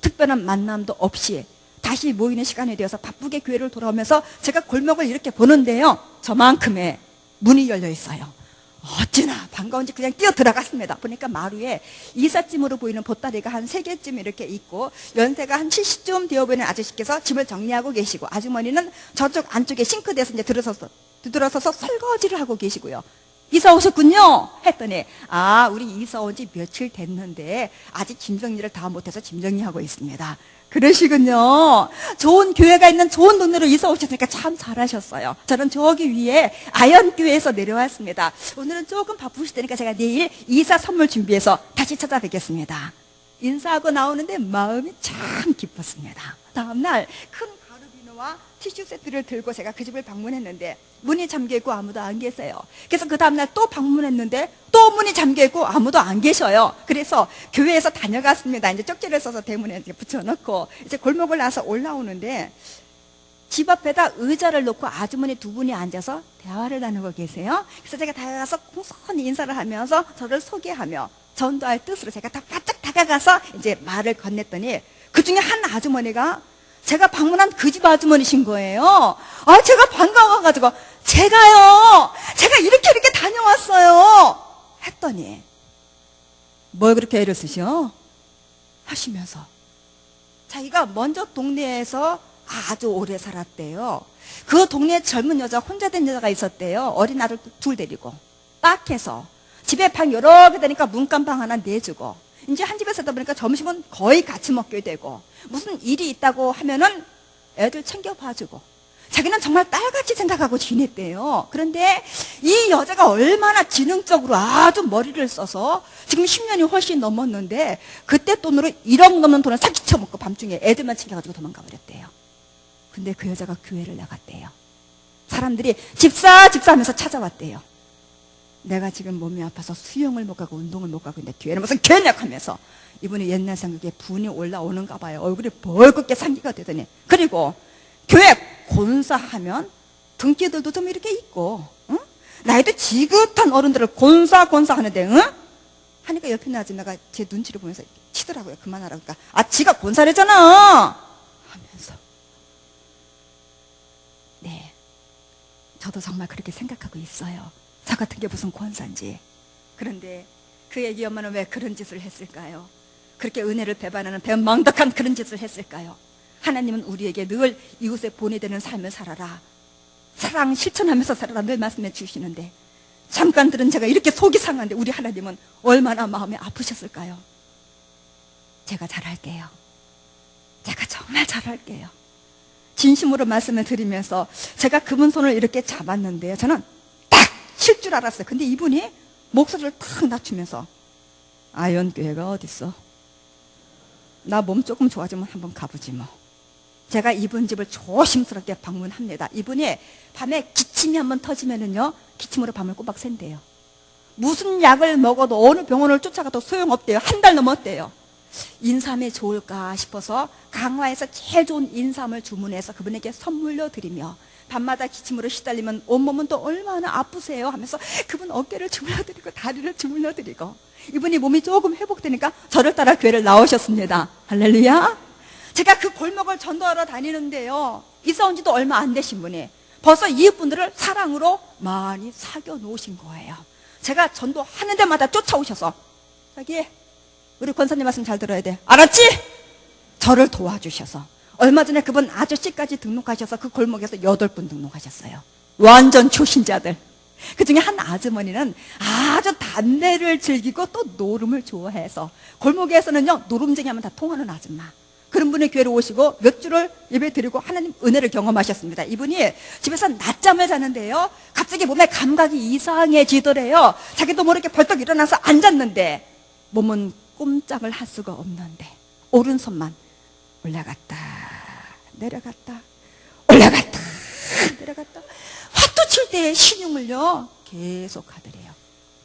특별한 만남도 없이 다시 모이는 시간이 되어서 바쁘게 교회를 돌아오면서 제가 골목을 이렇게 보는데요, 저만큼의 문이 열려 있어요. 어찌나 반가운지 그냥 뛰어 들어갔습니다. 보니까 마루에 이삿짐으로 보이는 보따리가 한 3개쯤 이렇게 있고 연세가 한 70쯤 되어 보이는 아저씨께서 짐을 정리하고 계시고 아주머니는 저쪽 안쪽에 싱크대에서 이제 들어서서 설거지를 하고 계시고요. 이사 오셨군요 했더니 우리 이사 온 지 며칠 됐는데 아직 짐 정리를 다 못해서 짐 정리하고 있습니다. 그러시군요. 좋은 교회가 있는 좋은 동네로 이사 오셨으니까 참 잘하셨어요. 저는 저기 위에 아현교회에서 내려왔습니다. 오늘은 조금 바쁘시다니까 제가 내일 이사 선물 준비해서 다시 찾아뵙겠습니다. 인사하고 나오는데 마음이 참 기뻤습니다. 다음날 큰 가루비누와 티슈 세트를 들고 제가 그 집을 방문했는데 문이 잠겨있고 아무도 안 계세요. 그래서 그 다음날 또 방문했는데 또 문이 잠겨있고 아무도 안 계셔요. 그래서 교회에서 다녀갔습니다. 이제 쪽지를 써서 대문에 이렇게 붙여놓고 이제 골목을 나서 올라오는데 집 앞에다 의자를 놓고 아주머니 2분이 앉아서 대화를 나누고 계세요. 그래서 제가 다가가서 공손히 인사를 하면서 저를 소개하며 전도할 뜻으로 제가 다 바짝 다가가서 이제 말을 건넸더니 그 중에 한 아주머니가 제가 방문한 그 집 아주머니신 거예요. 제가 반가워가지고 제가 이렇게 다녀왔어요 했더니 뭘 그렇게 애를 쓰셔? 하시면서 자기가 먼저 동네에서 아주 오래 살았대요. 그 동네에 젊은 여자 혼자 된 여자가 있었대요. 어린 아들 2 데리고 딱 해서 집에 방 여러 개 되니까 문간방 하나 내주고 이제 한 집에 살다 보니까 점심은 거의 같이 먹게 되고 무슨 일이 있다고 하면은 애들 챙겨봐주고 자기는 정말 딸같이 생각하고 지냈대요. 그런데 이 여자가 얼마나 지능적으로 아주 머리를 써서 지금 10년이 훨씬 넘었는데 그때 돈으로 1억 넘는 돈을 사기쳐 먹고 밤중에 애들만 챙겨가지고 도망가 버렸대요. 근데 그 여자가 교회를 나갔대요. 사람들이 집사 하면서 찾아왔대요. 내가 지금 몸이 아파서 수영을 못 가고 운동을 못 가고 있는데 교회는 무슨 개냐 하면서 이분이 옛날 생각에 분이 올라오는가 봐요. 얼굴이 벌겋게 상기가 되더니 그리고 교회 곤사하면 등기들도 좀 이렇게 있고 응? 나이도 지긋한 어른들을 곤사 하는데 응? 하니까 옆에 있는 아줌마가 제 눈치를 보면서 치더라고요. 그만하라고. 그러니까 지가 곤사래잖아 하면서 네, 저도 정말 그렇게 생각하고 있어요. 저 같은 게 무슨 권사인지. 그런데 그 애기 엄마는 왜 그런 짓을 했을까요? 그렇게 은혜를 배반하는 배망덕한 그런 짓을 했을까요? 하나님은 우리에게 늘 이웃에 본이 되는 삶을 살아라, 사랑 실천하면서 살아라 늘 말씀해 주시는데 잠깐 들은 제가 이렇게 속이 상한데 우리 하나님은 얼마나 마음이 아프셨을까요? 제가 잘할게요. 제가 정말 잘할게요. 진심으로 말씀을 드리면서 제가 그분 손을 이렇게 잡았는데요, 저는 칠 줄 알았어요. 근데 이분이 목소리를 탁 낮추면서 아현교회가 어딨어? 나 몸 조금 좋아지면 한번 가보지 뭐. 제가 이분 집을 조심스럽게 방문합니다. 이분이 밤에 기침이 한번 터지면은요 기침으로 밤을 꼬박 샌대요. 무슨 약을 먹어도 어느 병원을 쫓아가도 소용없대요. 1달 넘었대요. 인삼이 좋을까 싶어서 강화에서 제일 좋은 인삼을 주문해서 그분에게 선물로 드리며 밤마다 기침으로 시달리면 온몸은 또 얼마나 아프세요 하면서 그분 어깨를 주물러드리고 다리를 주물러드리고 이분이 몸이 조금 회복되니까 저를 따라 교회를 나오셨습니다. 할렐루야. 제가 그 골목을 전도하러 다니는데요, 이사 온 지도 얼마 안 되신 분이 벌써 이웃분들을 사랑으로 많이 사귀어 놓으신 거예요. 제가 전도하는 데마다 쫓아오셔서 자기 우리 권사님 말씀 잘 들어야 돼 알았지? 저를 도와주셔서 얼마 전에 그분 아저씨까지 등록하셔서 그 골목에서 8분 등록하셨어요. 완전 초신자들. 그 중에 한 아주머니는 아주 담배를 즐기고 또 노름을 좋아해서 골목에서는요 노름쟁이 하면 다 통하는 아줌마. 그런 분이 교회로 오시고 몇 주를 예배 드리고 하나님 은혜를 경험하셨습니다. 이분이 집에서 낮잠을 자는데요, 갑자기 몸에 감각이 이상해지더래요. 자기도 모르게 벌떡 일어나서 앉았는데 몸은 꼼짝을 할 수가 없는데 오른손만 올라갔다 내려갔다 올라갔다 내려갔다 화투 칠 때 신용을요 계속 하더래요.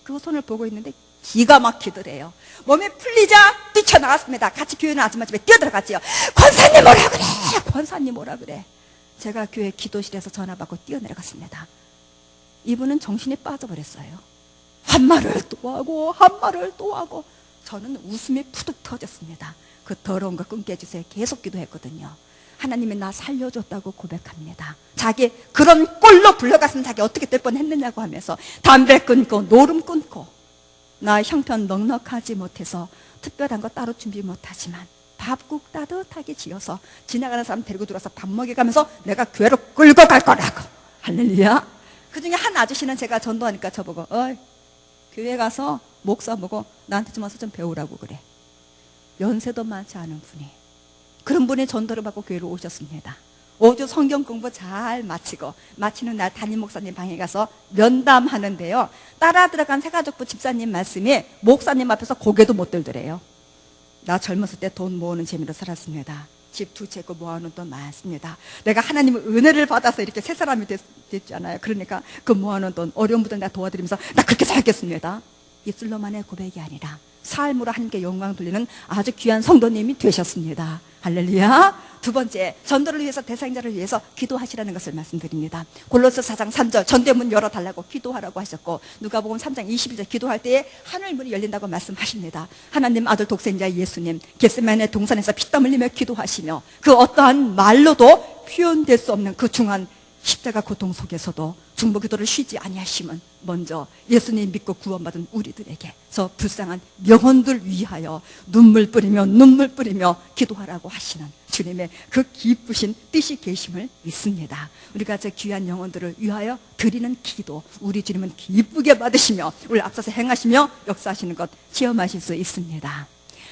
그 손을 보고 있는데 기가 막히더래요. 몸이 풀리자 뛰쳐나왔습니다. 같이 교회 는 아줌마 집에 뛰어들어갔지요. 권사님 뭐라 그래, 권사님 뭐라 그래. 제가 교회 기도실에서 전화 받고 뛰어내려갔습니다. 이분은 정신이 빠져버렸어요. 한 말을 또 하고 한 말을 또 하고. 저는 웃음이 푸득 터졌습니다. 그 더러운 거 끊게 해주세요. 계속 기도했거든요. 하나님이 나 살려줬다고 고백합니다. 자기 그런 꼴로 불러갔으면 자기 어떻게 될 뻔했느냐고 하면서 담배 끊고 노름 끊고, 나 형편 넉넉하지 못해서 특별한 거 따로 준비 못하지만 밥국 따뜻하게 지어서 지나가는 사람 데리고 들어와서 밥 먹여가면서 내가 교회로 끌고 갈 거라고. 할렐루야. 그 중에 한 아저씨는 제가 전도하니까 저보고 어이, 교회 가서 목사 보고 나한테 좀 와서 좀 배우라고 그래. 연세도 많지 않은 분이, 그런 분이 전도를 받고 교회로 오셨습니다. 5주 성경 공부 잘 마치고 마치는 날 담임 목사님 방에 가서 면담하는데요, 따라 들어간 새가족부 집사님 말씀이 목사님 앞에서 고개도 못 들더래요. 나 젊었을 때 돈 모으는 재미로 살았습니다. 집 2채 있고 모아놓은 돈 많습니다. 내가 하나님의 은혜를 받아서 이렇게 새 사람이 됐잖아요. 그러니까 그 모아놓은 돈 어려운 분들 내가 도와드리면서 나 그렇게 살겠습니다. 입술로만의 고백이 아니라 삶으로 하나님께 영광 돌리는 아주 귀한 성도님이 되셨습니다. 할렐루야. 두 번째, 전도를 위해서, 대상자를 위해서 기도하시라는 것을 말씀드립니다. 골로새 4장 3절 전대문 열어달라고 기도하라고 하셨고, 누가복음 3장 21절 기도할 때에 하늘문이 열린다고 말씀하십니다. 하나님 아들 독생자 예수님 겟세마네 동산에서 피땀 흘리며 기도하시며 그 어떠한 말로도 표현될 수 없는 그 중한 십자가 고통 속에서도 중보 기도를 쉬지 아니하심은 먼저 예수님 믿고 구원받은 우리들에게 저 불쌍한 영혼들 위하여 눈물 뿌리며 기도하라고 하시는 주님의 그 기쁘신 뜻이 계심을 믿습니다. 우리가 저 귀한 영혼들을 위하여 드리는 기도, 우리 주님은 기쁘게 받으시며 우리 앞서서 행하시며 역사하시는 것 체험하실 수 있습니다.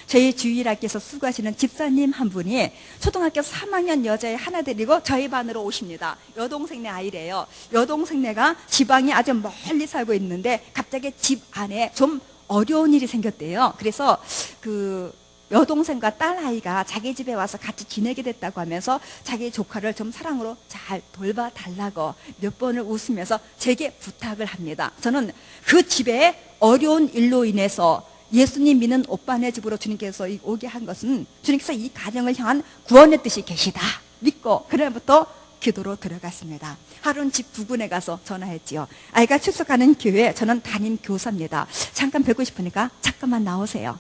저희 주일학교에서 수고하시는 집사님 한 분이 초등학교 3학년 여자애 하나 데리고 저희 반으로 오십니다. 여동생네 아이래요. 여동생네가 지방이 아주 멀리 살고 있는데 갑자기 집 안에 좀 어려운 일이 생겼대요. 그래서 그 여동생과 딸아이가 자기 집에 와서 같이 지내게 됐다고 하면서 자기 조카를 좀 사랑으로 잘 돌봐달라고 몇 번을 웃으면서 제게 부탁을 합니다. 저는 그 집에 어려운 일로 인해서 예수님 믿는 오빠네 집으로 주님께서 오게 한 것은 주님께서 이 가정을 향한 구원의 뜻이 계시다 믿고 그날부터 기도로 들어갔습니다. 하루는 집 부근에 가서 전화했지요. 아이가 출석하는 교회, 저는 담임 교사입니다. 잠깐 뵙고 싶으니까 잠깐만 나오세요.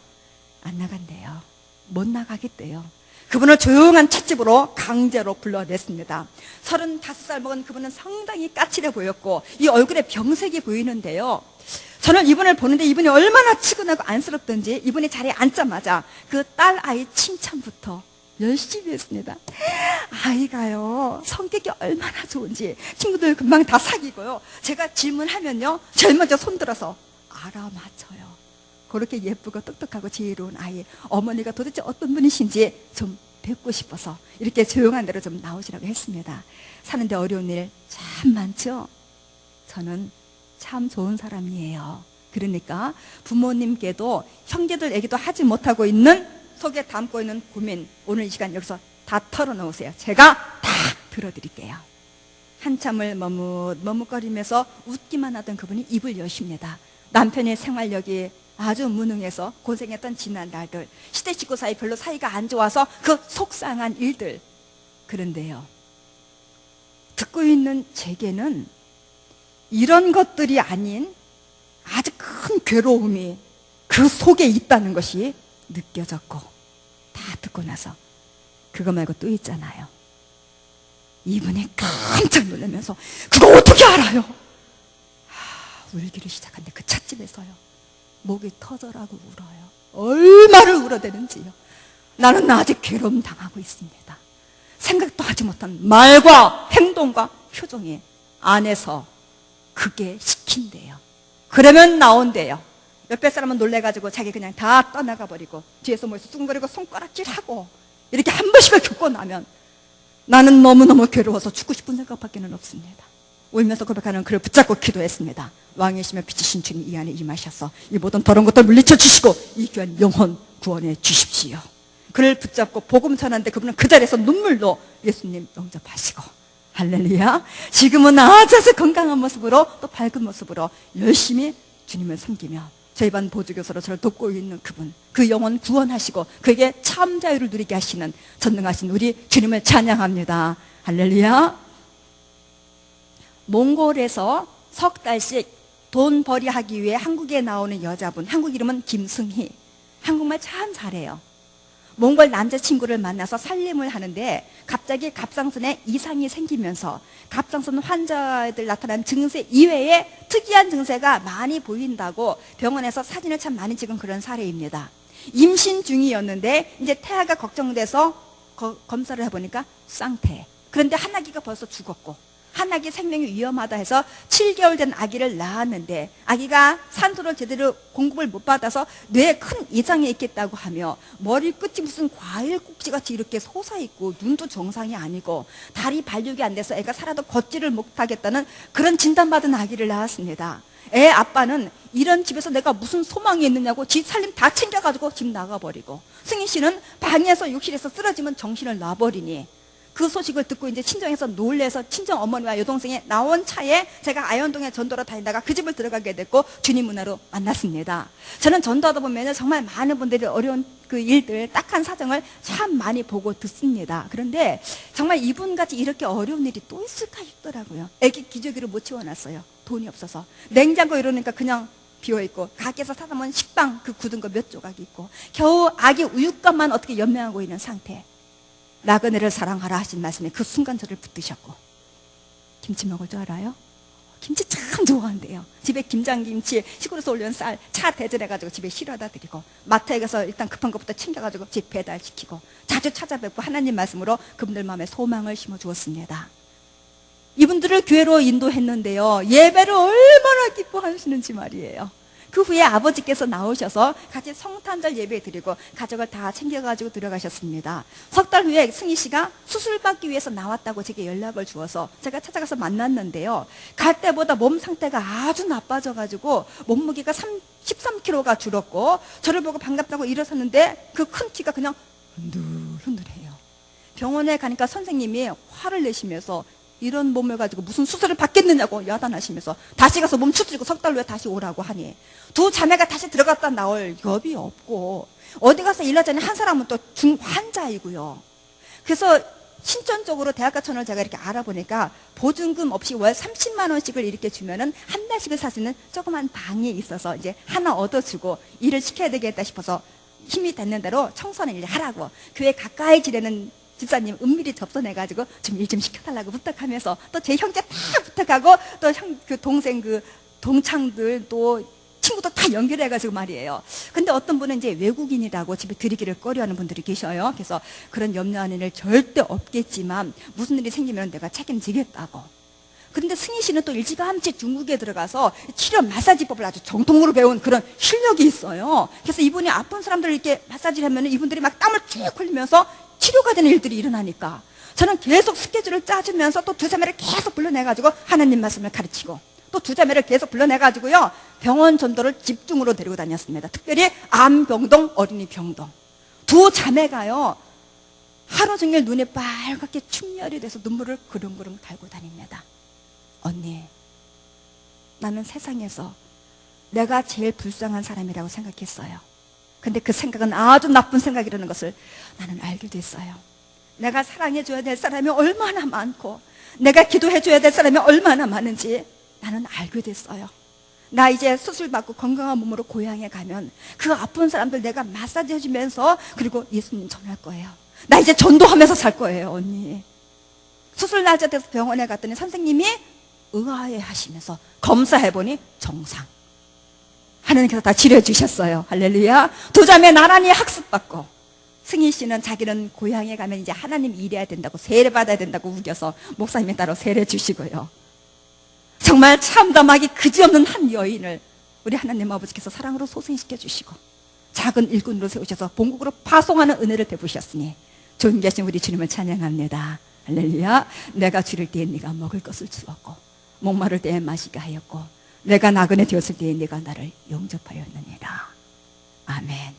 안 나간대요. 못 나가겠대요. 그분을 조용한 찻집으로 강제로 불러냈습니다. 35살 먹은 그분은 상당히 까칠해 보였고 이 얼굴에 병색이 보이는데요, 저는 이분을 보는데 이분이 얼마나 치근하고 안쓰럽던지 이분이 자리에 앉자마자 그 딸 아이 칭찬부터 열심히 했습니다. 아이가요 성격이 얼마나 좋은지 친구들 금방 다 사귀고요, 제가 질문하면요 제일 먼저 손들어서 알아맞혀요. 그렇게 예쁘고 똑똑하고 지혜로운 아이, 어머니가 도대체 어떤 분이신지 좀 뵙고 싶어서 이렇게 조용한 데로 좀 나오시라고 했습니다. 사는데 어려운 일 참 많죠. 저는 참 좋은 사람이에요. 그러니까 부모님께도 형제들에게도 하지 못하고 있는 속에 담고 있는 고민, 오늘 이 시간 여기서 다 털어놓으세요. 제가 다 들어드릴게요. 한참을 머뭇거리면서 웃기만 하던 그분이 입을 여십니다. 남편의 생활력이 아주 무능해서 고생했던 지난 날들, 시대 식구 사이 별로 사이가 안 좋아서 그 속상한 일들. 그런데요, 듣고 있는 제게는 이런 것들이 아닌 아주 큰 괴로움이 그 속에 있다는 것이 느껴졌고, 다 듣고 나서 그거 말고 또 있잖아요. 이분이 깜짝 놀라면서 그거 어떻게 알아요? 울기를 시작한데 그 찻집에서요 목이 터져라고 울어요. 얼마를 울어대는지요. 나는 아직 괴로움 당하고 있습니다. 생각도 하지 못한 말과 행동과 표정이 안에서 그게 시킨대요. 그러면 나온대요. 옆에 사람은 놀래가지고 자기 그냥 다 떠나가 버리고 뒤에서 모여서 뚱거리고 손가락질하고 이렇게 한 번씩을 겪고 나면 나는 너무너무 괴로워서 죽고 싶은 생각밖에는 없습니다. 울면서 고백하는 그를 붙잡고 기도했습니다. 왕이시며 빛이신 주님 이 안에 임하셔서 이 모든 더러운 것들 물리쳐 주시고 이 귀한 영혼 구원해 주십시오. 그를 붙잡고 복음 전하는데 그분은 그 자리에서 눈물로 예수님 영접하시고, 할렐루야. 지금은 아주 건강한 모습으로 또 밝은 모습으로 열심히 주님을 섬기며 저희 반 보조교사로 저를 돕고 있는 그분, 그 영혼 구원하시고 그에게 참 자유를 누리게 하시는 전능하신 우리 주님을 찬양합니다. 할렐루야. 몽골에서 석 달씩 돈벌이 하기 위해 한국에 나오는 여자분, 한국 이름은 김승희. 한국말 참 잘해요. 몽골 남자친구를 만나서 살림을 하는데 갑자기 갑상선에 이상이 생기면서 갑상선 환자들 나타난 증세 이외에 특이한 증세가 많이 보인다고 병원에서 사진을 참 많이 찍은 그런 사례입니다. 임신 중이었는데 이제 태아가 걱정돼서 검사를 해보니까 쌍태. 그런데 한 아기가 벌써 죽었고 한 아기 생명이 위험하다 해서 7개월 된 아기를 낳았는데 아기가 산소를 제대로 공급을 못 받아서 뇌에 큰 이상이 있겠다고 하며 머리 끝이 무슨 과일 꼭지같이 이렇게 솟아있고 눈도 정상이 아니고 다리 발육이 안 돼서 애가 살아도 걷지를 못하겠다는 그런 진단받은 아기를 낳았습니다. 애 아빠는 이런 집에서 내가 무슨 소망이 있느냐고 지 살림 다 챙겨가지고 집 나가버리고, 승희 씨는 방에서 욕실에서 쓰러지면 정신을 놔버리니 그 소식을 듣고 이제 친정에서 놀래서 친정 어머니와 여동생이 나온 차에 제가 아현동에 전도로 다니다가 그 집을 들어가게 됐고 주님 문화로 만났습니다. 저는 전도하다 보면 정말 많은 분들이 어려운 그 일들, 딱한 사정을 참 많이 보고 듣습니다. 그런데 정말 이분같이 이렇게 어려운 일이 또 있을까 싶더라고요. 애기 기저귀를 못 치워놨어요. 돈이 없어서. 냉장고 이러니까 그냥 비어있고, 가게에서 사다 놓은 식빵 그 굳은 거 몇 조각이 있고, 겨우 아기 우유값만 어떻게 연명하고 있는 상태. 나그네를 사랑하라 하신 말씀에 그 순간 저를 붙드셨고, 김치 먹을 줄 알아요? 김치 참 좋아한대요. 집에 김장김치, 시골에서 올려온 쌀, 차 대절해가지고 집에 실어다 드리고, 마트에 가서 일단 급한 것부터 챙겨가지고 집 배달시키고, 자주 찾아뵙고 하나님 말씀으로 그분들 마음에 소망을 심어주었습니다. 이분들을 교회로 인도했는데요, 예배를 얼마나 기뻐하시는지 말이에요. 그 후에 아버지께서 나오셔서 같이 성탄절 예배 드리고 가족을 다 챙겨가지고 들어가셨습니다. 석 달 후에 승희 씨가 수술받기 위해서 나왔다고 제게 연락을 주어서 제가 찾아가서 만났는데요, 갈 때보다 몸 상태가 아주 나빠져가지고 몸무게가 13kg가 줄었고, 저를 보고 반갑다고 일어섰는데 그 큰 키가 그냥 흔들흔들해요. 병원에 가니까 선생님이 화를 내시면서 이런 몸을 가지고 무슨 수술을 받겠느냐고 야단하시면서 다시 가서 몸 추스리고 석 달 후에 다시 오라고 하니, 두 자매가 다시 들어갔다 나올 여비 없고, 어디 가서 일하자니 한 사람은 또 중환자이고요. 그래서 신천적으로 대학가천을 제가 이렇게 알아보니까 보증금 없이 월 30만 원씩을 이렇게 주면은 한 달씩을 살 수 있는 조그만 방이 있어서 이제 하나 얻어주고 일을 시켜야 되겠다 싶어서 힘이 닿는 대로 청소는 일 하라고 교회 가까이 지내는 집사님 은밀히 접선해가지고 좀 일 좀 시켜달라고 부탁하면서 또 제 형제 다 부탁하고 또 그 동생 그 동창들 또 친구도 다 연결해가지고 말이에요. 근데 어떤 분은 이제 외국인이라고 집에 들이기를 꺼려하는 분들이 계셔요. 그래서 그런 염려하는 일 절대 없겠지만 무슨 일이 생기면 내가 책임지겠다고. 그런데 승희 씨는 또 일찌감치 중국에 들어가서 치료 마사지법을 아주 정통으로 배운 그런 실력이 있어요. 그래서 이분이 아픈 사람들 이렇게 마사지를 하면 이분들이 막 땀을 쭉 흘리면서 치료가 되는 일들이 일어나니까 저는 계속 스케줄을 짜주면서 또 두 자매를 계속 불러내가지고 하나님 말씀을 가르치고, 또 두 자매를 계속 불러내가지고요 병원 전도를 집중으로 데리고 다녔습니다. 특별히 암병동, 어린이 병동. 두 자매가요 하루 종일 눈에 빨갛게 충혈이 돼서 눈물을 그릉그릉 달고 다닙니다. 언니, 나는 세상에서 내가 제일 불쌍한 사람이라고 생각했어요. 근데 그 생각은 아주 나쁜 생각이라는 것을 나는 알게 됐어요. 내가 사랑해줘야 될 사람이 얼마나 많고 내가 기도해줘야 될 사람이 얼마나 많은지 나는 알게 됐어요. 나 이제 수술받고 건강한 몸으로 고향에 가면 그 아픈 사람들 내가 마사지 해주면서 그리고 예수님 전할 거예요. 나 이제 전도하면서 살 거예요. 언니, 수술 날짜 돼서 병원에 갔더니 선생님이 의아해 하시면서 검사해보니 정상. 하나님께서 다 치료해 주셨어요. 할렐루야. 두 자매 나란히 학습받고, 승희 씨는 자기는 고향에 가면 이제 하나님 일해야 된다고, 세례 받아야 된다고 우겨서 목사님이 따로 세례 주시고요. 정말 참담하기 그지없는 한 여인을 우리 하나님 아버지께서 사랑으로 소생시켜 주시고 작은 일꾼으로 세우셔서 본국으로 파송하는 은혜를 베푸셨으니 존귀하신 우리 주님을 찬양합니다. 할렐루야. 내가 줄일 때에 네가 먹을 것을 주었고 목마를 때에 마시게 하였고 내가 나그네 되었을 때에 네가 나를 영접하였느니라. 아멘.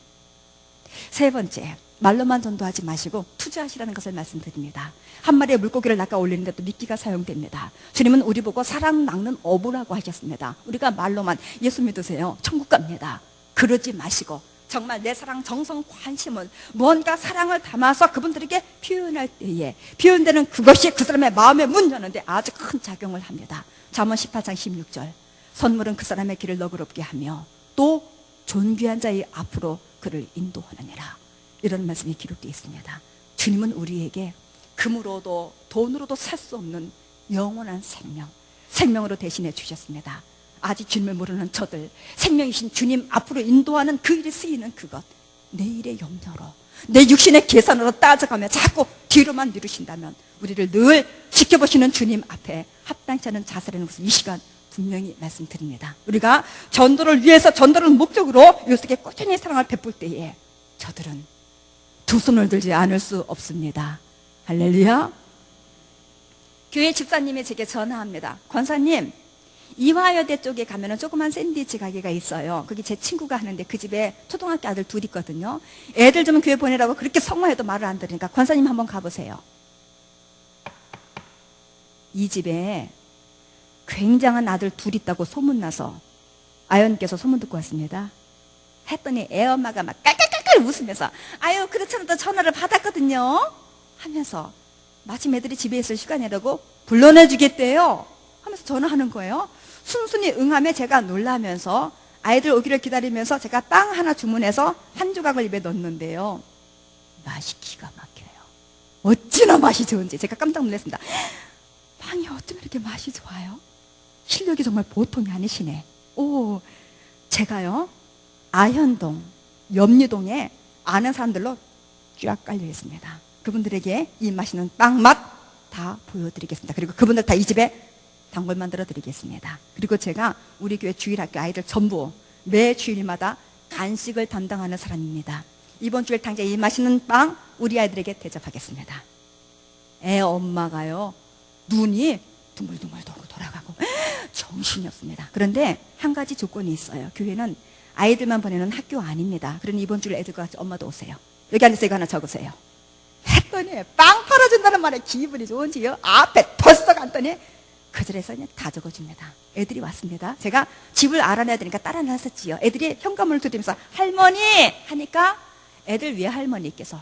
세 번째, 말로만 전도하지 마시고 투자하시라는 것을 말씀드립니다. 한 마리의 물고기를 낚아 올리는데도 미끼가 사용됩니다. 주님은 우리 보고 사랑 낚는 어부라고 하셨습니다. 우리가 말로만 예수 믿으세요, 천국 갑니다, 그러지 마시고 정말 내 사랑, 정성, 관심을 뭔가 사랑을 담아서 그분들에게 표현할 때에 표현되는 그것이 그 사람의 마음에 문 여는데 아주 큰 작용을 합니다. 잠언 18장 16절, 선물은 그 사람의 길을 너그럽게 하며 또 존귀한 자의 앞으로 그를 인도하느니라. 이런 말씀이 기록되어 있습니다. 주님은 우리에게 금으로도 돈으로도 살 수 없는 영원한 생명으로 대신해 주셨습니다. 아직 주님을 모르는 저들, 생명이신 주님 앞으로 인도하는 그 일에 쓰이는 그것, 내 일의 염려로, 내 육신의 계산으로 따져가며 자꾸 뒤로만 미루신다면 우리를 늘 지켜보시는 주님 앞에 합당치 않은 자세라는 것을 이 시간 분명히 말씀드립니다. 우리가 전도를 위해서, 전도를 목적으로 이웃에게 꾸준히 사랑을 베풀 때에 저들은 두 손을 들지 않을 수 없습니다. 할렐루야. 교회 집사님이 제게 전화합니다. 권사님, 이화여대 쪽에 가면은 조그만 샌드위치 가게가 있어요. 거기 제 친구가 하는데 그 집에 초등학교 아들 둘 있거든요. 애들 좀 교회 보내라고 그렇게 성화해도 말을 안 들으니까 권사님 한번 가보세요. 이 집에 굉장한 아들 둘 있다고 소문나서 아연께서 소문 듣고 왔습니다. 했더니 애 엄마가 막 깔깔깔깔 웃으면서 아유 그렇잖아 또 전화를 받았거든요 하면서 마침 애들이 집에 있을 시간이라고 불러내주겠대요 하면서 전화하는 거예요. 순순히 응하며 제가 놀라면서 아이들 오기를 기다리면서 제가 빵 하나 주문해서 한 조각을 입에 넣었는데요, 맛이 기가 막혀요. 어찌나 맛이 좋은지 제가 깜짝 놀랐습니다. 빵이 어쩜 이렇게 맛이 좋아요? 실력이 정말 보통이 아니시네. 오, 제가요 아현동, 염리동에 아는 사람들로 쫙 깔려 있습니다. 그분들에게 이 맛있는 빵 맛 다 보여드리겠습니다. 그리고 그분들 다 이 집에 단골 만들어 드리겠습니다. 그리고 제가 우리 교회 주일학교 아이들 전부 매 주일마다 간식을 담당하는 사람입니다. 이번 주일 당장 이 맛있는 빵 우리 아이들에게 대접하겠습니다. 애 엄마가요 눈이 둥글둥글 돌아가고 정신이 없습니다. 그런데 한 가지 조건이 있어요. 교회는 아이들만 보내는 학교 아닙니다. 그러니 이번 주일 애들과 같이 엄마도 오세요. 여기 앉아서 이거 하나 적으세요. 했더니 빵 팔아준다는 말에 기분이 좋은지요 앞에 벌써 갔더니 그 자리에서 그냥 다 적어줍니다. 애들이 왔습니다. 제가 집을 알아내야 되니까 따라 나섰지요. 애들이 현관문을 두드리면서 할머니 하니까 애들 외할머니께서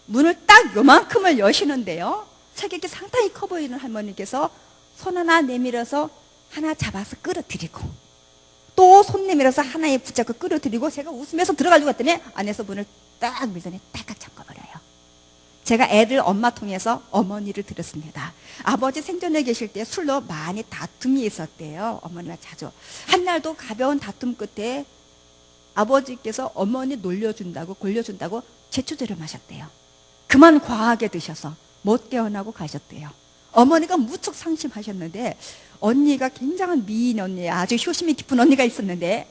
문을 딱 요만큼을 여시는데요, 체격이 상당히 커 보이는 할머니께서 손 하나 내밀어서 하나 잡아서 끌어들이고 또 손 내밀어서 하나에 붙잡고 끌어들이고 제가 웃으면서 들어가려고 했더니 안에서 문을 딱 밀더니 딱딱 잠궈버려요. 제가 애들 엄마 통해서 어머니를 들었습니다. 아버지 생전에 계실 때 술로 많이 다툼이 있었대요. 어머니가 자주. 한날도 가벼운 다툼 끝에 아버지께서 어머니 놀려준다고 골려준다고 제초제를 마셨대요. 그만 과하게 드셔서 못 깨어나고 가셨대요. 어머니가 무척 상심하셨는데 언니가 굉장한 미인 언니, 아주 효심이 깊은 언니가 있었는데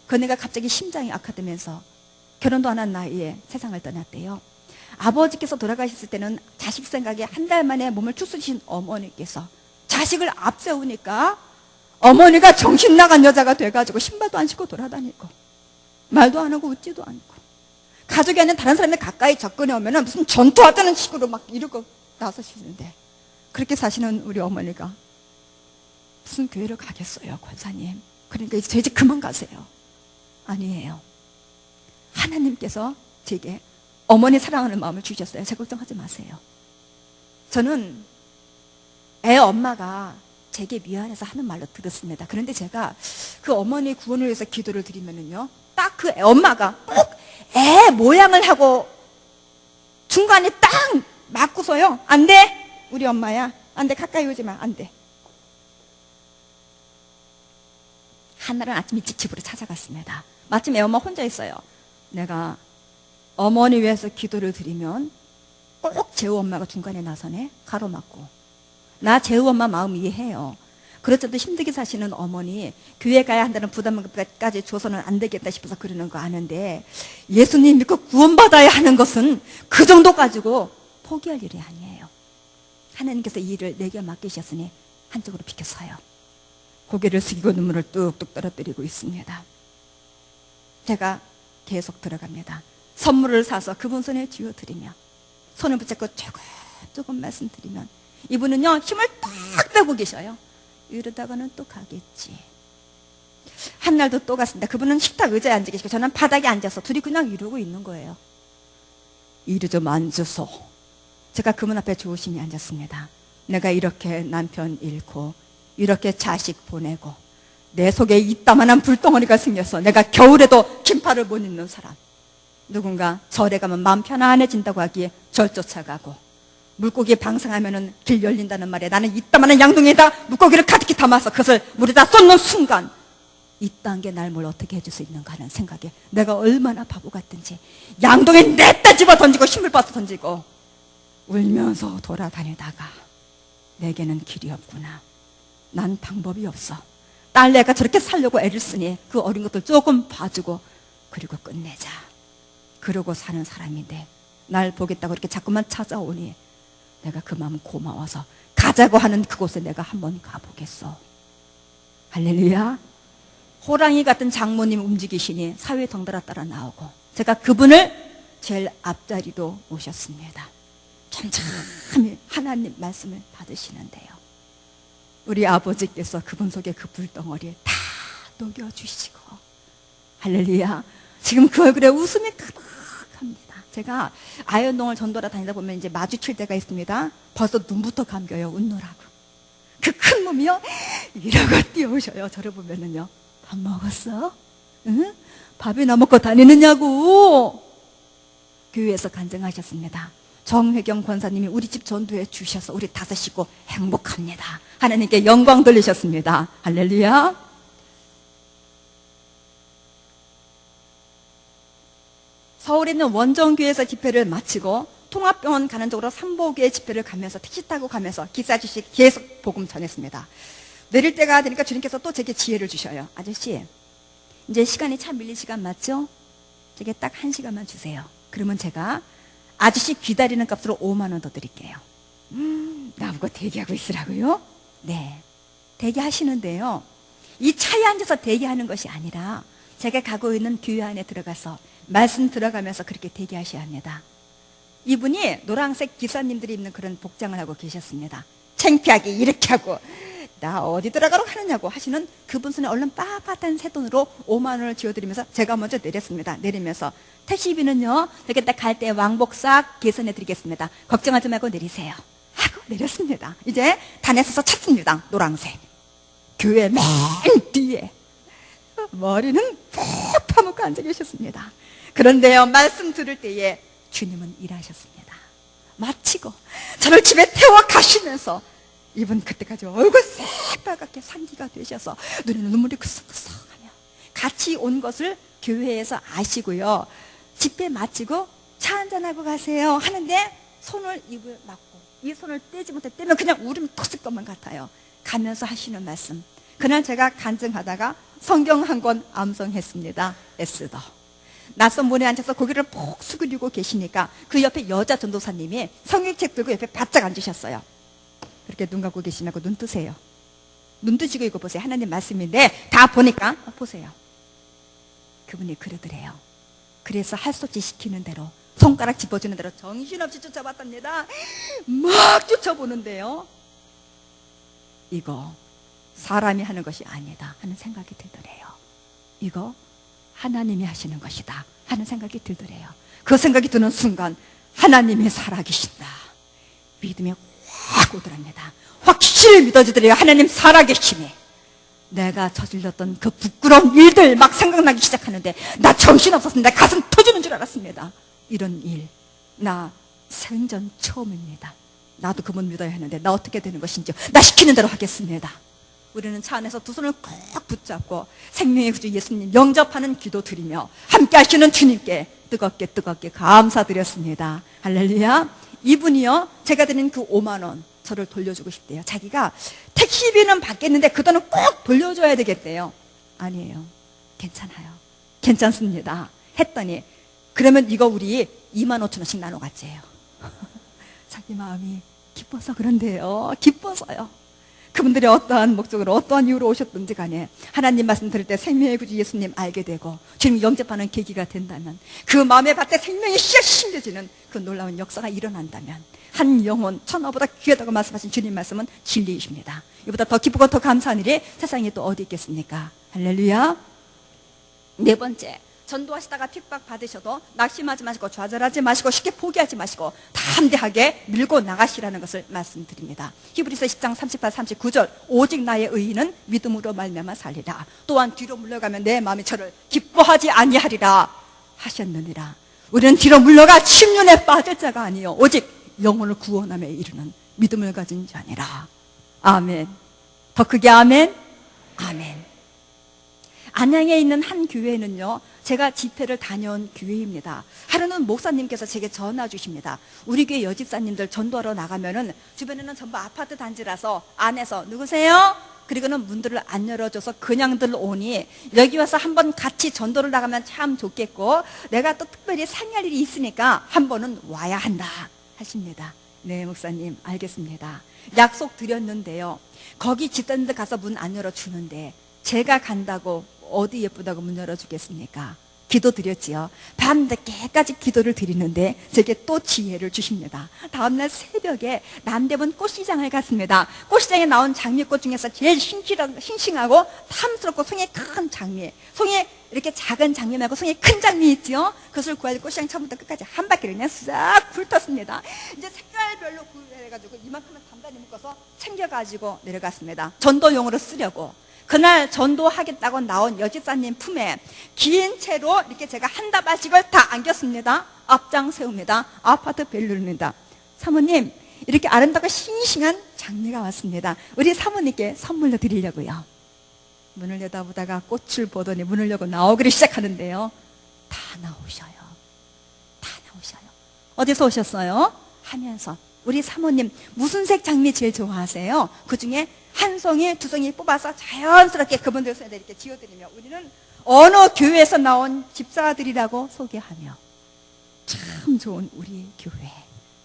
그 언니가 갑자기 심장이 악화되면서 결혼도 안 한 나이에 세상을 떠났대요. 아버지께서 돌아가셨을 때는 자식 생각에 한 달 만에 몸을 추스리신 어머니께서 자식을 앞세우니까 어머니가 정신 나간 여자가 돼가지고 신발도 안 신고 돌아다니고 말도 안 하고 웃지도 않고 가족이 아닌 다른 사람이 가까이 접근해 오면 무슨 전투하자는 식으로 막 이러고 나서시는데 그렇게 사시는 우리 어머니가 무슨 교회를 가겠어요, 권사님. 그러니까 이제 집 그만 가세요. 아니에요. 하나님께서 제게 어머니 사랑하는 마음을 주셨어요. 제 걱정하지 마세요. 저는 애 엄마가 제게 미안해서 하는 말로 들었습니다. 그런데 제가 그 어머니 구원을 위해서 기도를 드리면은요, 딱 그 애 엄마가 꼭 애 모양을 하고 중간에 딱 맞고서요, 안 돼! 우리 엄마야. 안 돼. 가까이 오지 마. 안 돼. 한날은 아침 일찍 집으로 찾아갔습니다. 마침 애 엄마 혼자 있어요. 내가 어머니 위해서 기도를 드리면 꼭 재우 엄마가 중간에 나서네. 가로막고. 나 재우 엄마 마음 이해해요. 그렇지도 힘들게 사시는 어머니, 교회 가야 한다는 부담까지 줘서는 안 되겠다 싶어서 그러는 거 아는데, 예수님 믿고 구원받아야 하는 것은 그 정도 가지고 포기할 일이 아니에요. 하나님께서 이 일을 내게 맡기셨으니 한쪽으로 비켜서요. 고개를 숙이고 눈물을 뚝뚝 떨어뜨리고 있습니다. 제가 계속 들어갑니다. 선물을 사서 그분 손에 쥐어드리며 손을 붙잡고 조금 말씀드리면 이분은요 힘을 딱 빼고 계셔요. 이러다가는 또 가겠지. 한날도 또 갔습니다. 그분은 식탁 의자에 앉아 계시고 저는 바닥에 앉아서 둘이 그냥 이러고 있는 거예요. 이리 좀 앉으소. 제가 그분 앞에 조심히 앉았습니다. 내가 이렇게 남편 잃고 이렇게 자식 보내고 내 속에 이따만한 불덩어리가 생겨서 내가 겨울에도 긴팔을 못 입는 사람, 누군가 절에 가면 마음 편안해진다고 하기에 절 쫓아가고 물고기 방생하면은 길 열린다는 말에 나는 이따만한 양동이에다 물고기를 가득히 담아서 그것을 물에다 쏟는 순간 이딴 게 날 뭘 어떻게 해줄 수 있는가 하는 생각에 내가 얼마나 바보 같든지 양동이에 냈다 집어 던지고 힘을 빠서 던지고 울면서 돌아다니다가 내게는 길이 없구나. 난 방법이 없어. 딸내가 저렇게 살려고 애를 쓰니 그 어린 것들 조금 봐주고 그리고 끝내자. 그러고 사는 사람인데 날 보겠다고 이렇게 자꾸만 찾아오니 내가 그 마음 고마워서 가자고 하는 그곳에 내가 한번 가보겠어. 할렐루야. 호랑이 같은 장모님 움직이시니 사회 덩달아 따라 나오고 제가 그분을 제일 앞자리로 모셨습니다. 잠잠히 하나님 말씀을 받으시는데요. 우리 아버지께서 그분 속에 그 불덩어리에 다 녹여주시고 할렐루야. 지금 그 얼굴에 웃음이 가득합니다. 제가 아현동을 전도하러 다니다 보면 이제 마주칠 때가 있습니다. 벌써 눈부터 감겨요. 웃느라고. 그 큰 몸이요 이러고 뛰어오셔요. 저를 보면은요. 밥 먹었어? 응? 밥이나 먹고 다니느냐고. 교회에서 간증하셨습니다. 정회경 권사님이 우리 집 전도해 주셔서 우리 5 식구 행복합니다. 하나님께 영광 돌리셨습니다. 할렐루야. 서울에 있는 원정교회에서 집회를 마치고 통합병원 가는 쪽으로 삼보교회 집회를 가면서 택시 타고 가면서 기사 아저씨 계속 복음 전했습니다. 내릴 때가 되니까 주님께서 또 제게 지혜를 주셔요. 아저씨, 이제 시간이 차 밀릴 시간 맞죠? 제게 딱 1시간만 주세요. 그러면 제가 아저씨 기다리는 값으로 5만 원 더 드릴게요. 나보고 대기하고 있으라고요? 네. 대기하시는데요. 이 차에 앉아서 대기하는 것이 아니라 제가 가고 있는 교회 안에 들어가서 말씀 들어가면서 그렇게 대기하셔야 합니다. 이분이 노란색 기사님들이 입는 그런 복장을 하고 계셨습니다. 창피하게 이렇게 하고 나 어디 들어가라고 하느냐고 하시는 그분 손에 얼른 빳빳한 새 돈으로 5만 원을 쥐어드리면서 제가 먼저 내렸습니다. 내리면서 택시비는요 이렇게 딱 갈 때 왕복 싹 계산해 드리겠습니다. 걱정하지 말고 내리세요 하고 내렸습니다. 이제 단에 서서 찾습니다. 노란색 교회 맨 뒤에 머리는 푹 파묻고 앉아 계셨습니다. 그런데요 말씀 들을 때에 주님은 일하셨습니다. 마치고 저를 집에 태워 가시면서 이분 그때까지 얼굴 새빨갛게 상기가 되셔서 눈에는 눈물이 크석크석하며 같이 온 것을 교회에서 아시고요. 집회 마치고 차 한잔하고 가세요 하는데 손을 입을 막고 이 손을 떼지 못해 떼면 그냥 울음이 터질 것만 같아요. 가면서 하시는 말씀. 그날 제가 간증하다가 성경 한 권 암송했습니다. 에스더. 낯선 문에 앉아서 고개를 푹 숙이고 계시니까 그 옆에 여자 전도사님이 성경책 들고 옆에 바짝 앉으셨어요. 그렇게 눈 감고 계시냐고 눈 뜨세요. 눈 뜨시고 이거 보세요. 하나님 말씀인데 다 보니까 보세요. 그분이 그러더래요. 그래서 할 수 없이 시키는 대로 손가락 짚어주는 대로 정신없이 쫓아봤답니다. 막 쫓아보는데요. 이거 사람이 하는 것이 아니다 하는 생각이 들더래요. 이거 하나님이 하시는 것이다 하는 생각이 들더래요. 그 생각이 드는 순간 하나님이 살아계신다. 믿음이 확 오더랍니다. 확실히 믿어지더래요. 하나님 살아계시네. 내가 저질렀던 그 부끄러운 일들 막 생각나기 시작하는데 나 정신없었습니다. 가슴 터지는 줄 알았습니다. 이런 일 나 생전 처음입니다. 나도 그분 믿어야 하는데 나 어떻게 되는 것인지 나 시키는 대로 하겠습니다. 우리는 차 안에서 두 손을 꼭 붙잡고 생명의 구주 예수님 영접하는 기도 드리며 함께 하시는 주님께 뜨겁게 감사드렸습니다. 할렐루야. 이분이요 제가 드린 그 5만 원 저를 돌려주고 싶대요. 자기가 택시비는 받겠는데 그 돈은 꼭 돌려줘야 되겠대요. 아니에요. 괜찮아요. 괜찮습니다. 했더니 그러면 이거 우리 25,000원씩 나눠 갖재요. 자기 마음이 기뻐서 그런데요. 기뻐서요. 그분들이 어떠한 목적으로 어떠한 이유로 오셨든지 간에 하나님 말씀 들을 때 생명의 구주 예수님 알게 되고 주님 영접하는 계기가 된다면, 그 마음의 밭에 생명이 씨앗이 심겨지는 그 놀라운 역사가 일어난다면, 한 영혼 천하보다 귀하다고 말씀하신 주님 말씀은 진리이십니다. 이보다 더 기쁘고 더 감사한 일이 세상에 또 어디 있겠습니까? 할렐루야. 네 번째, 전도하시다가 핍박 받으셔도 낙심하지 마시고 좌절하지 마시고 쉽게 포기하지 마시고 담대하게 밀고 나가시라는 것을 말씀드립니다. 히브리서 10장 38, 39절 오직 나의 의인은 믿음으로 말미암아 살리라. 또한 뒤로 물러가면 내 마음이 저를 기뻐하지 아니하리라 하셨느니라. 우리는 뒤로 물러가 침륜에 빠질 자가 아니요 오직 영혼을 구원함에 이르는 믿음을 가진 자니라. 아멘. 더 크게 아멘. 아멘. 안양에 있는 한 교회는요, 제가 집회를 다녀온 교회입니다. 하루는 목사님께서 제게 전화 주십니다. 우리 교회 여집사님들 전도하러 나가면은 주변에는 전부 아파트 단지라서 안에서 누구세요? 그리고는 문들을 안 열어줘서 그냥들 오니 여기 와서 한번 같이 전도를 나가면 참 좋겠고 내가 또 특별히 상의할 일이 있으니까 한 번은 와야 한다 하십니다. 네, 목사님 알겠습니다. 약속 드렸는데요, 거기 집사님들 가서 문 안 열어주는데 제가 간다고 어디 예쁘다고 문 열어주겠습니까? 기도 드렸지요. 밤늦게까지 기도를 드리는데 제게 또 지혜를 주십니다. 다음날 새벽에 남대문 꽃시장을 갔습니다. 꽃시장에 나온 장미꽃 중에서 제일 싱싱하고 탐스럽고 송이 큰 장미, 송이 이렇게 작은 장미 말고 송이 큰 장미 있죠. 그것을 구하려 꽃시장 처음부터 끝까지 한 바퀴를 그냥 싹 훑었습니다. 이제 색깔별로 구해가지고 이만큼을 단단히 묶어서 챙겨가지고 내려갔습니다. 전도용으로 쓰려고. 그날 전도하겠다고 나온 여집사님 품에 긴 채로 이렇게 제가 한 다발씩을 다 안겼습니다. 앞장 세웁니다. 아파트 벨루입니다. 사모님, 이렇게 아름답고 싱싱한 장미가 왔습니다. 우리 사모님께 선물로 드리려고요. 문을 내다보다가 꽃을 보더니 문을 열고 나오기를 시작하는데요, 다 나오셔요. 다 나오셔요. 어디서 오셨어요? 하면서 우리 사모님 무슨 색 장미 제일 좋아하세요? 그 중에 한 송이, 두 송이 뽑아서 자연스럽게 그분들 손에 이렇게 지어드리며 우리는 어느 교회에서 나온 집사들이라고 소개하며 참 좋은 우리 교회,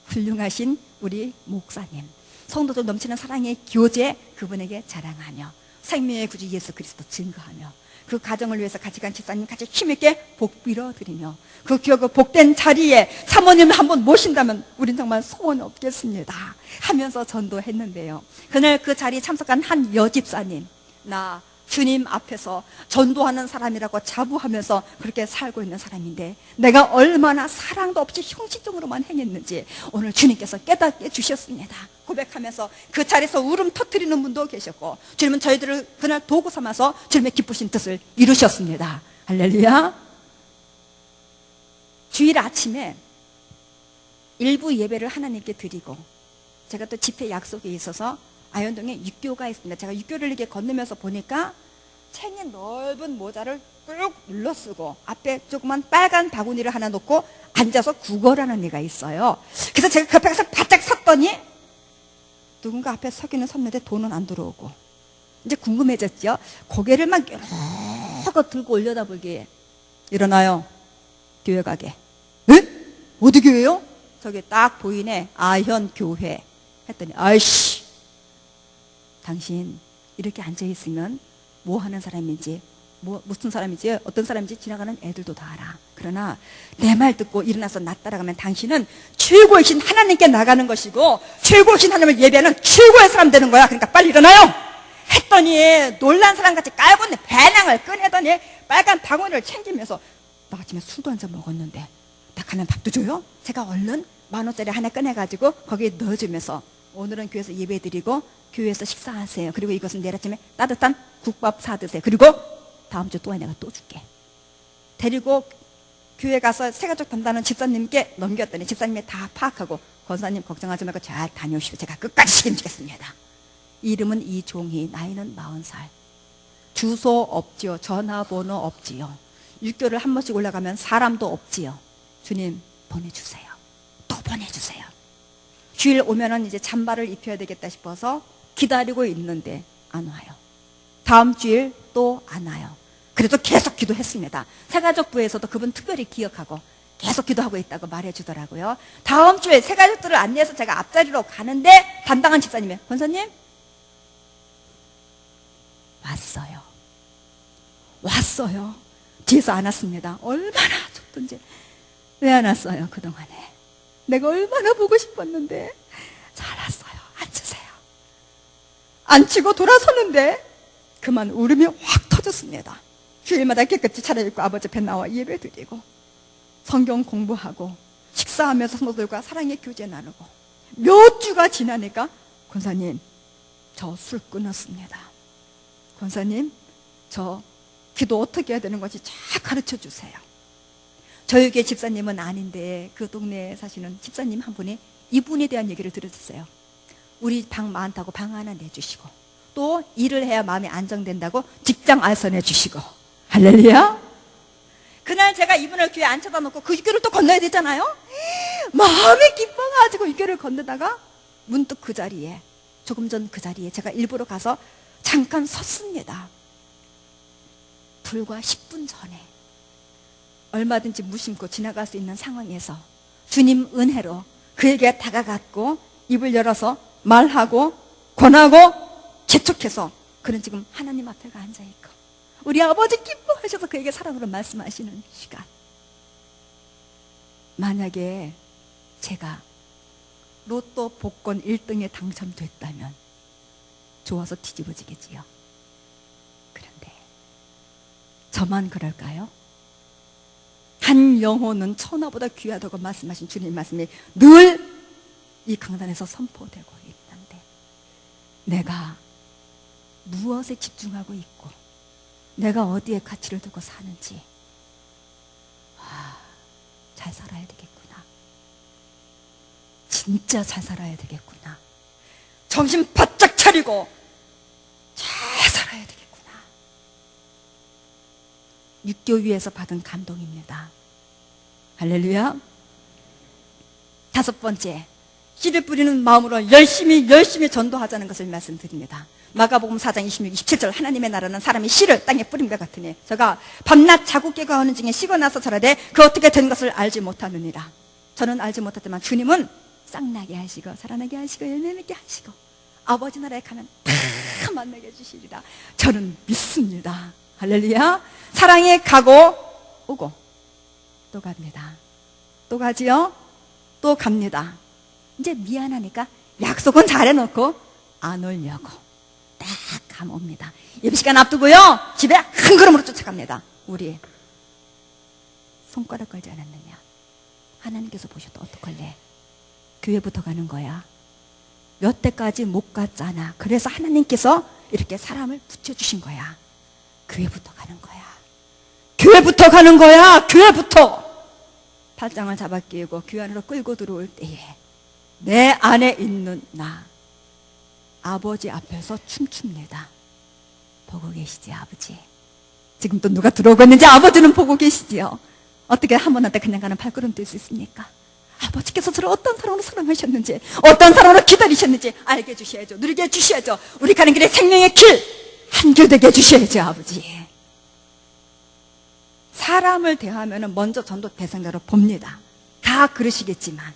훌륭하신 우리 목사님, 성도들 넘치는 사랑의 교제 그분에게 자랑하며 생명의 구주 예수 그리스도 증거하며 그 가정을 위해서 같이 간 집사님 같이 힘있게 복 빌어드리며 그 귀하고 복된 자리에 사모님을 한번 모신다면 우린 정말 소원 없겠습니다 하면서 전도했는데요, 그날 그 자리에 참석한 한 여집사님, 나 주님 앞에서 전도하는 사람이라고 자부하면서 그렇게 살고 있는 사람인데 내가 얼마나 사랑도 없이 형식적으로만 행했는지 오늘 주님께서 깨닫게 주셨습니다. 고백하면서 그 자리에서 울음 터뜨리는 분도 계셨고 주님은 저희들을 그날 도구 삼아서 주님의 기쁘신 뜻을 이루셨습니다. 할렐루야. 주일 아침에 일부 예배를 하나님께 드리고 제가 또 집회 약속에 있어서 아현동에 육교가 있습니다. 제가 육교를 이렇게 건너면서 보니까 챙에 넓은 모자를 꾹 눌러 쓰고 앞에 조그만 빨간 바구니를 하나 놓고 앉아서 구걸하는 애가 있어요. 그래서 제가 그 앞에 가서 바짝 섰더니 누군가 앞에 서기는 섰는데 돈은 안 들어오고 이제 궁금해졌죠. 고개를 막 여러 들고 올려다보기에 일어나요. 교회 가게. 에? 어디 교회요? 저기 딱 보이네. 아현 교회. 했더니 아이씨, 당신 이렇게 앉아있으면 뭐 하는 사람인지 무슨 사람인지 어떤 사람인지 지나가는 애들도 다 알아. 그러나 내 말 듣고 일어나서 나 따라가면 당신은 최고이신 하나님께 나가는 것이고 최고이신 하나님을 예배하는 최고의 사람 되는 거야. 그러니까 빨리 일어나요 했더니 놀란 사람같이 깔고 있는 배낭을 꺼내더니 빨간 바구니를 챙기면서 나 아침에 술도 한잔 먹었는데 나 가면 밥도 줘요? 제가 얼른 10,000원짜리 하나 꺼내가지고 거기에 넣어주면서 오늘은 교회에서 예배드리고 교회에서 식사하세요. 그리고 이것은 내일 아침에 따뜻한 국밥 사드세요. 그리고 다음 주 또한 내가 또 줄게. 데리고 교회 가서 새가족 담당하는 집사님께 넘겼더니 집사님이 다 파악하고 권사님 걱정하지 말고 잘 다녀오시고 제가 끝까지 책임지겠습니다. 이름은 이종희, 나이는 40살. 주소 없지요. 전화번호 없지요. 육교를 한 번씩 올라가면 사람도 없지요. 주님 보내주세요. 또 보내주세요. 주일 오면은 이제 잠바를 입혀야 되겠다 싶어서 기다리고 있는데 안 와요. 다음 주일 또 안 와요. 그래도 계속 기도했습니다. 새가족부에서도 그분 특별히 기억하고 계속 기도하고 있다고 말해주더라고요. 다음 주에 새가족들을 안내해서 제가 앞자리로 가는데 담당한 집사님이 권사님 왔어요. 뒤에서 안았습니다. 얼마나 좋던지. 왜 안 왔어요 그동안에? 내가 얼마나 보고 싶었는데. 잘 왔어요. 앉으세요. 앉히고 돌아서는데 그만 울음이 확 터졌습니다. 주일마다 깨끗이 차려입고 아버지 앞에 나와 예배 드리고 성경 공부하고 식사하면서 성도들과 사랑의 교제 나누고 몇 주가 지나니까 권사님 저 술 끊었습니다. 권사님 저 기도 어떻게 해야 되는 건지 잘 가르쳐 주세요. 저희 교회 집사님은 아닌데 그 동네에 사시는 집사님 한 분이 이분에 대한 얘기를 들었어요. 우리 방 많다고 방 하나 내주시고 또 일을 해야 마음이 안정된다고 직장 알선해 주시고. 할렐루야. 그날 제가 이분을 교회에 앉혀다 놓고 그 교회를 또 건너야 되잖아요. 마음이 기뻐가지고 이 교회를 건너다가 문득 그 자리에, 조금 전 그 자리에 제가 일부러 가서 잠깐 섰습니다. 불과 10분 전에 얼마든지 무심코 지나갈 수 있는 상황에서 주님 은혜로 그에게 다가갔고 입을 열어서 말하고 권하고 재촉해서 그는 지금 하나님 앞에가 앉아있고 우리 아버지 기뻐하셔서 그에게 사랑으로 말씀하시는 시간. 만약에 제가 로또 복권 1등에 당첨됐다면 좋아서 뒤집어지겠지요. 그런데 저만 그럴까요? 한 영혼은 천하보다 귀하다고 말씀하신 주님 말씀이 늘 이 강단에서 선포되고 있는데 내가 무엇에 집중하고 있고 내가 어디에 가치를 두고 사는지 잘 살아야 되겠구나. 진짜 잘 살아야 되겠구나. 정신 바짝 차리고 잘 살아야 되겠구나. 육교위에서 받은 감동입니다. 할렐루야. 다섯 번째, 씨를 뿌리는 마음으로 열심히 전도하자는 것을 말씀드립니다. 마가복음 4장 26, 27절 하나님의 나라는 사람이 씨를 땅에 뿌린 것 같으니 제가 밤낮 자고 깨고 하는 중에 쉬고 나서 절하되 그 어떻게 된 것을 알지 못하느니라. 저는 알지 못하지만 주님은 싹나게 하시고 살아나게 하시고 열매 맺게 하시고 아버지 나라에 가면 다 만나게 해주시리라. 저는 믿습니다. 할렐루야. 사랑에 가고 오고 또 갑니다. 또 가지요. 또 갑니다. 이제 미안하니까 약속은 잘해놓고 안 오려고 딱 감옵니다. 예배시간 앞두고요 집에 한 걸음으로 쫓아갑니다. 우리 손가락 걸지 않았느냐. 하나님께서 보셔도 어떡할래? 교회부터 가는 거야. 몇 대까지 못 갔잖아. 그래서 하나님께서 이렇게 사람을 붙여주신 거야. 교회부터 가는 거야. 교회부터 가는 거야. 교회부터. 팔짱을 잡아 끼우고 교회 안으로 끌고 들어올 때에 내 안에 있는 나 아버지 앞에서 춤춥니다. 보고 계시지 아버지? 지금 또 누가 들어오고 있는지 아버지는 보고 계시지요. 어떻게 한 번한테 그냥 가는 발걸음 뛸 수 있습니까? 아버지께서 저를 어떤 사랑으로 사랑하셨는지 어떤 사랑으로 기다리셨는지 알게 해주셔야죠. 누리게 해주셔야죠. 우리 가는 길에 생명의 길 한결되게 해주셔야죠. 아버지. 사람을 대하면 먼저 전도 대상자로 봅니다. 다 그러시겠지만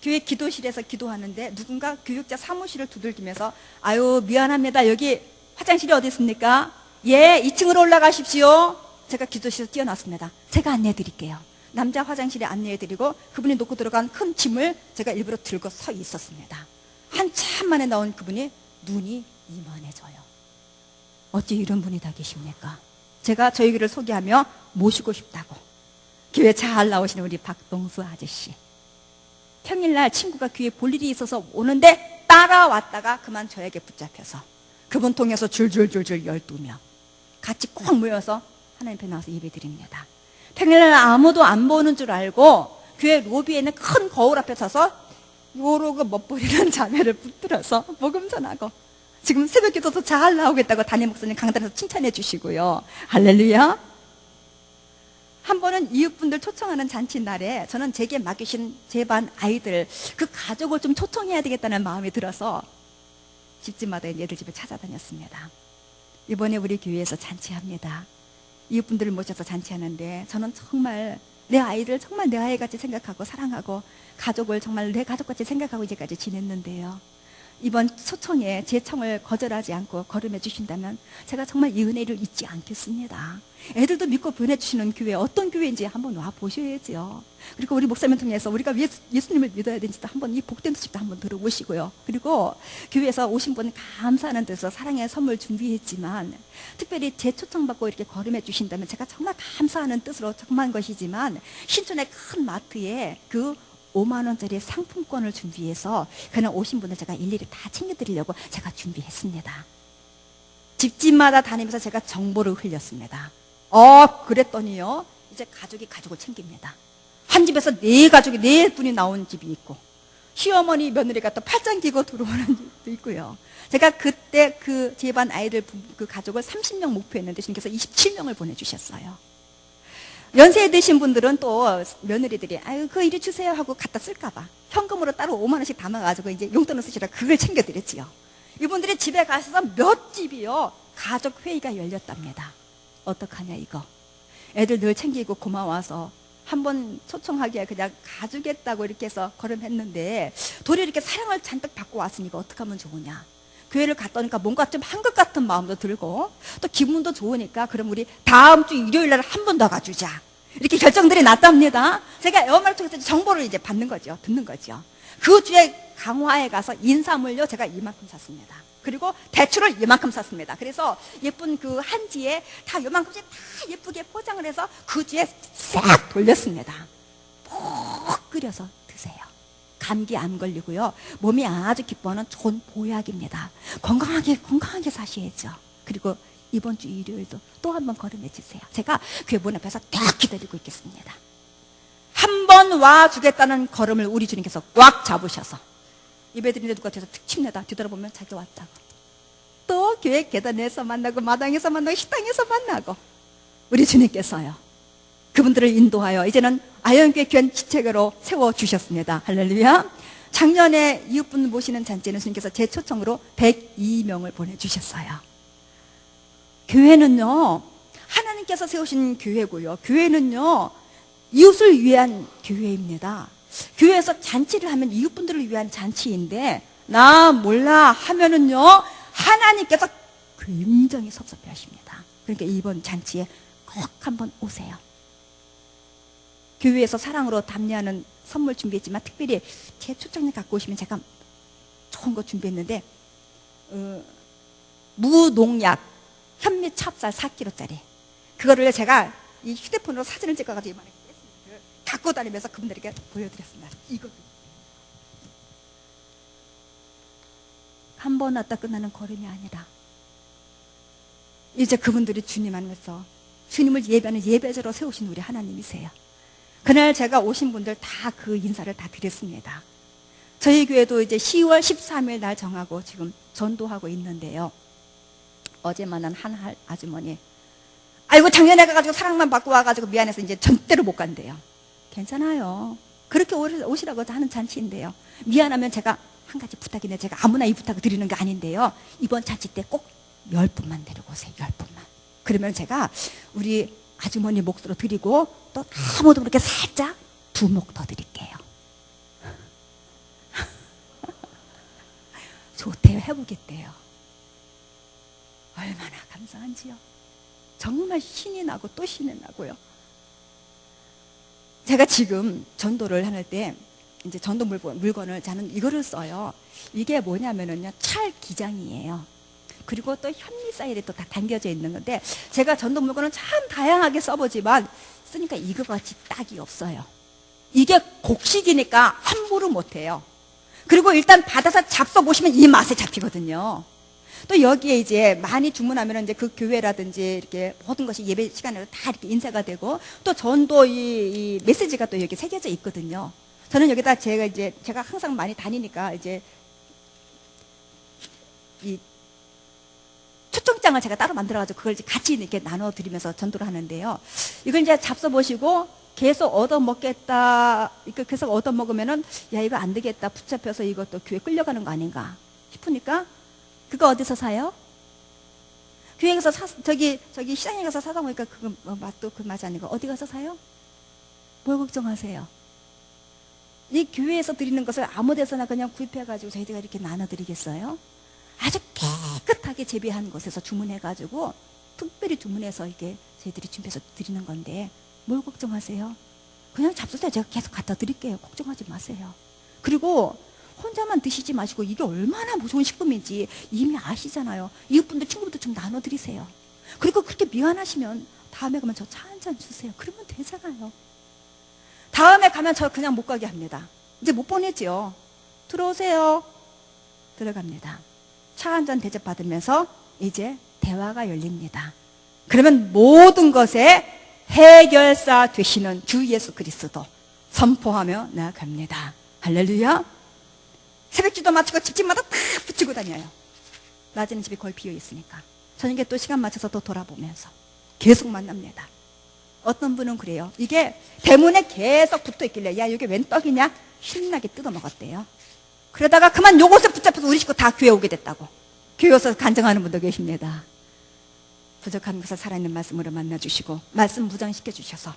교회 기도실에서 기도하는데 누군가 교육자 사무실을 두들기면서 아유 미안합니다. 여기 화장실이 어디 있습니까? 예 2층으로 올라가십시오. 제가 기도실에서 뛰어났습니다. 제가 안내해 드릴게요. 남자 화장실에 안내해 드리고 그분이 놓고 들어간 큰 짐을 제가 일부러 들고 서 있었습니다. 한참 만에 나온 그분이 눈이 이만해져요. 어찌 이런 분이 다 계십니까? 제가 저희 교회를 소개하며 모시고 싶다고 교회 잘 나오시는 우리 박동수 아저씨. 평일날 친구가 교회 볼 일이 있어서 오는데 따라왔다가 그만 저에게 붙잡혀서 그분 통해서 줄줄줄줄 12명 같이 꽉 모여서 하나님 앞에 나와서 예배드립니다. 평일날 아무도 안 보는 줄 알고 교회 로비에 있는 큰 거울 앞에 서서 요러고 멋부리는 자매를 붙들어서 복음 전하고 지금 새벽 기도도 잘 나오겠다고 담임 목사님 강단에서 칭찬해 주시고요. 할렐루야. 한 번은 이웃분들 초청하는 잔치 날에 저는 제게 맡기신 제 반 아이들 그 가족을 좀 초청해야 되겠다는 마음이 들어서 집집마다 얘들 집에 찾아다녔습니다. 이번에 우리 교회에서 잔치합니다. 이웃분들을 모셔서 잔치하는데 저는 정말 내 아이들 정말 내 아이같이 생각하고 사랑하고 가족을 정말 내 가족같이 생각하고 이제까지 지냈는데요. 이번 초청에 제 청을 거절하지 않고 거름해 주신다면 제가 정말 이 은혜를 잊지 않겠습니다. 애들도 믿고 보내주시는 교회 어떤 교회인지 한번 와 보셔야죠. 그리고 우리 목사님 통해서 우리가 예수님을 믿어야 되는지도 한번 이 복된 소식도 한번 들어보시고요. 그리고 교회에서 오신 분 감사하는 뜻으로 사랑의 선물 준비했지만 특별히 제 초청받고 이렇게 거름해 주신다면 제가 정말 감사하는 뜻으로 청한 것이지만 신촌의 큰 마트에 그 5만 원짜리 상품권을 준비해서 그날 오신 분들 제가 일일이 다 챙겨드리려고 제가 준비했습니다. 집집마다 다니면서 제가 정보를 흘렸습니다. 그랬더니요, 이제 가족이 가족을 챙깁니다. 한 집에서 네 분이 나온 집이 있고 시어머니 며느리가 또 팔짱 끼고 들어오는 집도 있고요. 제가 그때 그 제반 아이들 그 가족을 30명 목표했는데 주님께서 27명을 보내주셨어요. 연세 드신 분들은 또 며느리들이 그거 이리 주세요 하고 갖다 쓸까봐 현금으로 따로 5만 원씩 담아가지고 이제 용돈을 쓰시라 그걸 챙겨드렸지요. 이분들이 집에 가셔서 몇 집이요 가족 회의가 열렸답니다. 어떡하냐 이거. 애들 늘 챙기고 고마워서 한번 초청하기에 그냥 가주겠다고 이렇게 해서 걸음했는데 도리어 이렇게 사랑을 잔뜩 받고 왔으니까 어떻게 하면 좋으냐. 교회를 갔다 오니까 뭔가 좀 한 것 같은 마음도 들고 또 기분도 좋으니까 그럼 우리 다음 주 일요일 날 한 번 더 가주자. 이렇게 결정들이 났답니다. 제가 에어마를 통해서 정보를 이제 받는 거죠. 듣는 거죠. 그 주에 강화에 가서 인삼을요 제가 이만큼 샀습니다. 그리고 대추를 이만큼 샀습니다. 그래서 예쁜 그 한지에 다 이만큼씩 다 예쁘게 포장을 해서 그 주에 싹 돌렸습니다. 푹 끓여서 드세요. 감기 안 걸리고요. 몸이 아주 기뻐하는 좋은 보약입니다. 건강하게 사셔야죠. 그리고 이번 주 일요일도 또 한 번 걸음해 주세요. 제가 교회 문 앞에서 딱 기다리고 있겠습니다. 한 번 와주겠다는 걸음을 우리 주님께서 꽉 잡으셔서 예배드리는 누가 돼서 툭 침내다 뒤돌아보면 자기 왔다고. 또 교회 계단에서 만나고 마당에서 만나고 식당에서 만나고 우리 주님께서요. 그분들을 인도하여 이제는 아현교회 귀한 지체계로 세워주셨습니다. 할렐루야. 작년에 이웃분 모시는 잔치에는 주님께서 제 초청으로 102명을 보내주셨어요. 교회는요 하나님께서 세우신 교회고요. 교회는요 이웃을 위한 교회입니다. 교회에서 잔치를 하면 이웃분들을 위한 잔치인데 나 몰라 하면은요 하나님께서 굉장히 섭섭해 하십니다. 그러니까 이번 잔치에 꼭 한번 오세요. 교회에서 사랑으로 담례하는 선물 준비했지만 특별히 제 초청을 갖고 오시면 제가 좋은 거 준비했는데 무농약 현미 찹쌀 4kg짜리 그거를 제가 이 휴대폰으로 사진을 찍어가지고 이만하게 갖고 다니면서 그분들에게 보여드렸습니다. 이거 한 번 왔다 끝나는 걸음이 아니라 이제 그분들이 주님 안에서 주님을 예배하는 예배자로 세우신 우리 하나님이세요. 그날 제가 오신 분들 다 그 인사를 다 드렸습니다. 저희 교회도 이제 10월 13일 날 정하고 지금 전도하고 있는데요. 어제 만난 한 아주머니 아이고 작년에 가가지고 사랑만 받고 와가지고 미안해서 이제 절대로 못 간대요. 괜찮아요. 그렇게 오시라고 하는 잔치인데요. 미안하면 제가 한 가지 부탁인데 제가 아무나 이 부탁을 드리는 게 아닌데요. 이번 잔치 때 꼭 10분만 데리고 오세요. 10분만. 그러면 제가 우리 아주머니 몫으로 드리고 또 아무도 그렇게 살짝 2목 더 드릴게요. 좋대요. 해보겠대요. 얼마나 감사한지요. 정말 신이 나고 또 신이 나고요. 제가 지금 전도를 할 때 이제 전도 물건을 저는 이거를 써요. 이게 뭐냐면은요 찰 기장이에요. 그리고 또 현미 사이에 또 다 담겨져 있는 건데 제가 전도 물건은 참 다양하게 써보지만 쓰니까 이거 같이 딱이 없어요. 이게 곡식이니까 함부로 못해요. 그리고 일단 받아서 잡숴 보시면 이 맛에 잡히거든요. 또 여기에 이제 많이 주문하면 이제 그 교회라든지 이렇게 모든 것이 예배 시간에도 다 이렇게 인쇄가 되고 또 전도 이 메시지가 또 여기 새겨져 있거든요. 저는 여기다 제가 항상 많이 다니니까 이제 이 초청장을 제가 따로 만들어가지고 그걸 이제 같이 이렇게 나눠드리면서 전도를 하는데요. 이걸 이제 잡숴보시고 계속 얻어먹겠다, 계속 얻어먹으면은, 야, 이거 안 되겠다. 붙잡혀서 이것도 교회 끌려가는 거 아닌가 싶으니까, 그거 어디서 사요? 교회 가서 저기 시장에 가서 사다 보니까 그거 맛도 그 맛이 아니고, 어디 가서 사요? 뭘 걱정하세요? 이 교회에서 드리는 것을 아무 데서나 그냥 구입해가지고 저희들가 이렇게 나눠드리겠어요? 아주 깨끗하게 재배한 곳에서 주문해가지고, 특별히 주문해서 이렇게 저희들이 준비해서 드리는 건데, 뭘 걱정하세요? 그냥 잡수세요. 제가 계속 갖다 드릴게요. 걱정하지 마세요. 그리고 혼자만 드시지 마시고 이게 얼마나 좋은 식품인지 이미 아시잖아요. 이웃분들, 친구분들 좀 나눠드리세요. 그리고 그렇게 미안하시면 다음에 가면 저 차 한 잔 주세요. 그러면 되잖아요. 다음에 가면 저 그냥 못 가게 합니다. 이제 못 보내죠. 들어오세요. 들어갑니다. 차 한 잔 대접받으면서 이제 대화가 열립니다. 그러면 모든 것에 해결사 되시는 주 예수 그리스도 선포하며 나아갑니다. 할렐루야. 새벽기도 마치고 집집마다 다 붙이고 다녀요. 낮에는 집이 거의 비어 있으니까. 저녁에 또 시간 맞춰서 또 돌아보면서 계속 만납니다. 어떤 분은 그래요. 이게 대문에 계속 붙어 있길래, 야, 이게 웬 떡이냐? 신나게 뜯어 먹었대요. 그러다가 그만 요것에 붙잡혀서 우리 식구 다 교회 오게 됐다고. 교회 와서 간증하는 분도 계십니다. 부족한 것을 살아있는 말씀으로 만나주시고 말씀 무장시켜 주셔서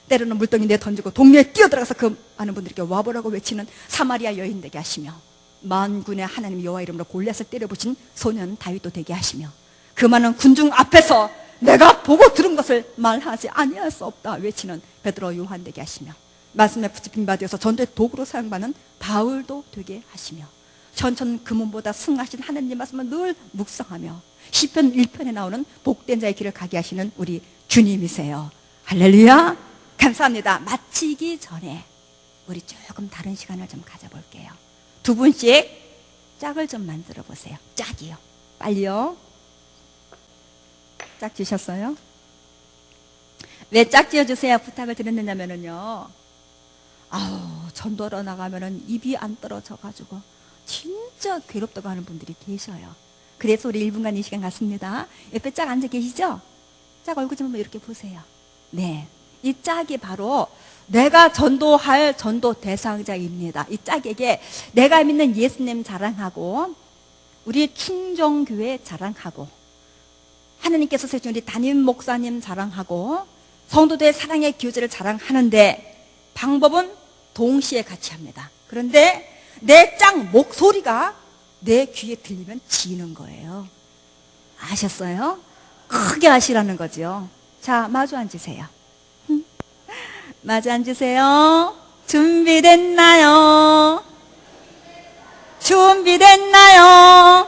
때로는 물동이 내 던지고 동료에 뛰어들어가서 그 많은 분들께 와보라고 외치는 사마리아 여인 되게 하시며, 만군의 하나님 여호와 이름으로 골리앗을 때려부신 소년 다윗도 되게 하시며, 그 많은 군중 앞에서 내가 보고 들은 것을 말하지 아니할 수 없다 외치는 베드로 요한 되게 하시며, 말씀에 붙잡힌 바 되어서 전도의 도구로 사용받는 바울도 되게 하시며, 천천 금은보다 승하신 하나님 말씀을 늘 묵상하며 시편 1편에 나오는 복된 자의 길을 가게 하시는 우리 주님이세요. 할렐루야. 감사합니다. 마치기 전에 우리 조금 다른 시간을 좀 가져볼게요. 두 분씩 짝을 좀 만들어 보세요. 짝이요. 빨리요. 짝 주셨어요? 왜 짝 지어주세요 부탁을 드렸느냐면요, 아우, 전도하러 나가면은 입이 안 떨어져가지고 진짜 괴롭다고 하는 분들이 계셔요. 그래서 우리 1분간 이 시간 갖습니다. 옆에 짝 앉아 계시죠? 짝 얼굴 좀 한번 이렇게 보세요. 네, 이 짝이 바로 내가 전도할 전도 대상자입니다. 이 짝에게 내가 믿는 예수님 자랑하고, 우리 충정교회 자랑하고, 하나님께서 세우신 우리 담임 목사님 자랑하고, 성도들의 사랑의 교제를 자랑하는데 방법은 동시에 같이 합니다. 그런데 내 짝 목소리가 내 귀에 들리면 지는 거예요. 아셨어요? 크게 하시라는 거죠. 자, 마주 앉으세요. 마주 앉으세요. 준비됐나요? 준비됐나요?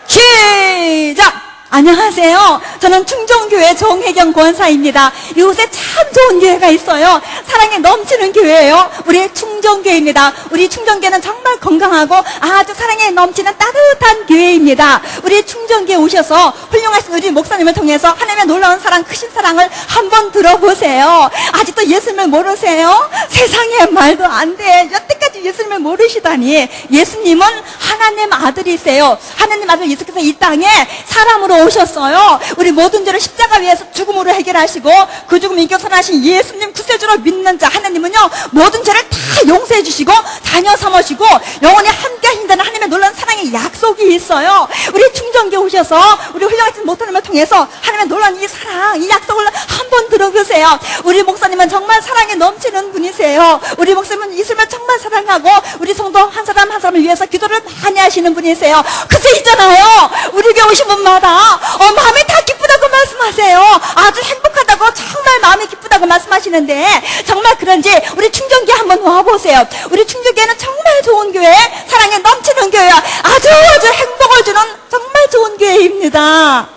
시작! 안녕하세요. 저는 충정교회 정혜경 권사입니다. 이곳에 참 좋은 교회가 있어요. 사랑에 넘치는 교회예요. 우리 충정교회입니다. 우리 충정교회는 정말 건강하고 아주 사랑에 넘치는 따뜻한 교회입니다. 우리 충정교회 오셔서 훌륭하신 우리 목사님을 통해서 하나님의 놀라운 사랑, 크신 사랑을 한번 들어보세요. 아직도 예수님을 모르세요? 세상에 말도 안 돼. 여태까지 예수님을 모르시다니. 예수님은 하나님 아들이세요. 하나님 아들 예수께서 이 땅에 사람으로 오셨어요. 우리 모든 죄를 십자가 위에서 죽음으로 해결하시고 그 죽음 이겨 살아나신 예수님 구세주로 믿는 자 하나님은요, 모든 죄를 다 용서해 주시고 자녀 삼으시고 영원히 함께 하신다는 하나님의 놀라운 사랑의 약속이 있어요. 우리 충정교회 오셔서 우리 훌륭하신 목사님을 통해서 하나님의 놀라운 이 사랑, 이 약속을 한번 들어보세요. 우리 목사님은 정말 사랑에 넘치는 분이세요. 우리 목사님은 예수님을 정말 사랑하고 우리 성도 한 사람 한 사람을 위해서 기도를 많이 하시는 분이세요. 그래서 있잖아요, 우리 교회 오신 분마다 마음이 다 기쁘다고 말씀하세요. 아주 행복하다고, 정말 마음이 기쁘다고 말씀하시는데, 정말 그런지 우리 충정교회 한번 와보세요. 우리 충정교회는 정말 좋은 교회, 사랑에 넘치는 교회, 아주 행복을 주는 정말 좋은 교회입니다.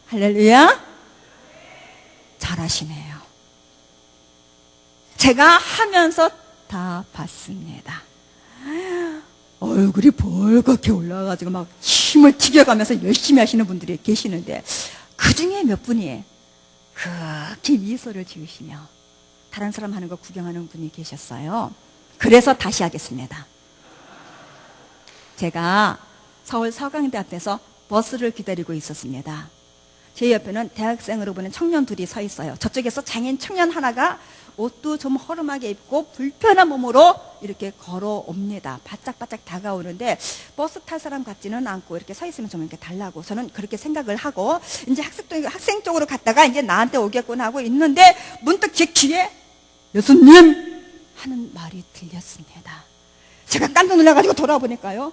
할렐루야. 잘하시네요. 제가 하면서 다 봤습니다. 얼굴이 벌겋게 올라가가지고 막 힘을 튀겨가면서 열심히 하시는 분들이 계시는데, 그 중에 몇 분이 그렇게 미소를 지으시며 다른 사람 하는 거 구경하는 분이 계셨어요. 그래서 다시 하겠습니다. 제가 서울 서강대 앞에서 버스를 기다리고 있었습니다. 제 옆에는 대학생으로 보는 청년 둘이 서 있어요. 저쪽에서 장애인 청년 하나가 옷도 좀 허름하게 입고 불편한 몸으로 이렇게 걸어옵니다. 바짝바짝 다가오는데 버스 탈 사람 같지는 않고 이렇게 서 있으면 좀 이렇게 달라고 저는 그렇게 생각을 하고 이제 학생 쪽으로 갔다가 이제 나한테 오겠구나 하고 있는데 문득 제 귀에 예수님 하는 말이 들렸습니다. 제가 깜짝 놀라가지고 돌아보니까요,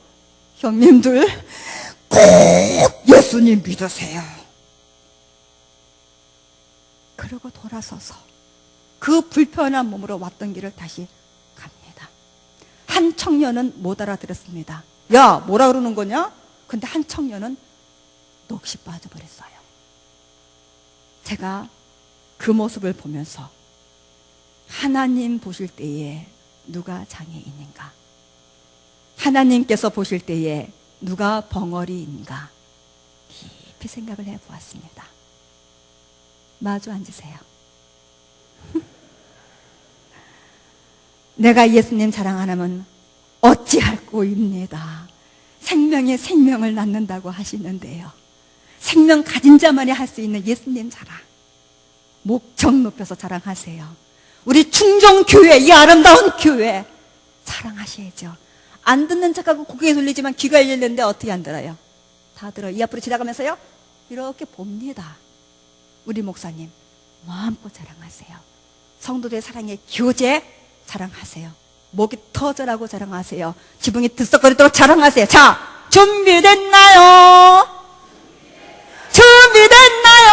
형님들 꼭 예수님 믿으세요. 그러고 돌아서서 그 불편한 몸으로 왔던 길을 다시 갑니다. 한 청년은 못 알아들었습니다. 야, 뭐라 그러는 거냐? 근데 한 청년은 넋이 빠져버렸어요. 제가 그 모습을 보면서 하나님 보실 때에 누가 장애인인가? 하나님께서 보실 때에 누가 벙어리인가? 깊이 생각을 해보았습니다. 마주 앉으세요. 내가 예수님 자랑 안 하면 어찌할 꼬입니다. 생명에 생명을 낳는다고 하시는데요, 생명 가진 자만이 할 수 있는 예수님 자랑, 목청 높여서 자랑하세요. 우리 충정교회, 이 아름다운 교회 자랑하셔야죠. 안 듣는 척하고 고개 돌리지만 귀가 열렸는데 어떻게 안 들어요? 다 들어요. 이 앞으로 지나가면서요, 이렇게 봅니다. 우리 목사님 마음껏 자랑하세요. 성도들의 사랑의 교제 자랑하세요. 목이 터져라고 자랑하세요. 지붕이 들썩거리도록 자랑하세요. 자, 준비됐나요? 준비됐나요?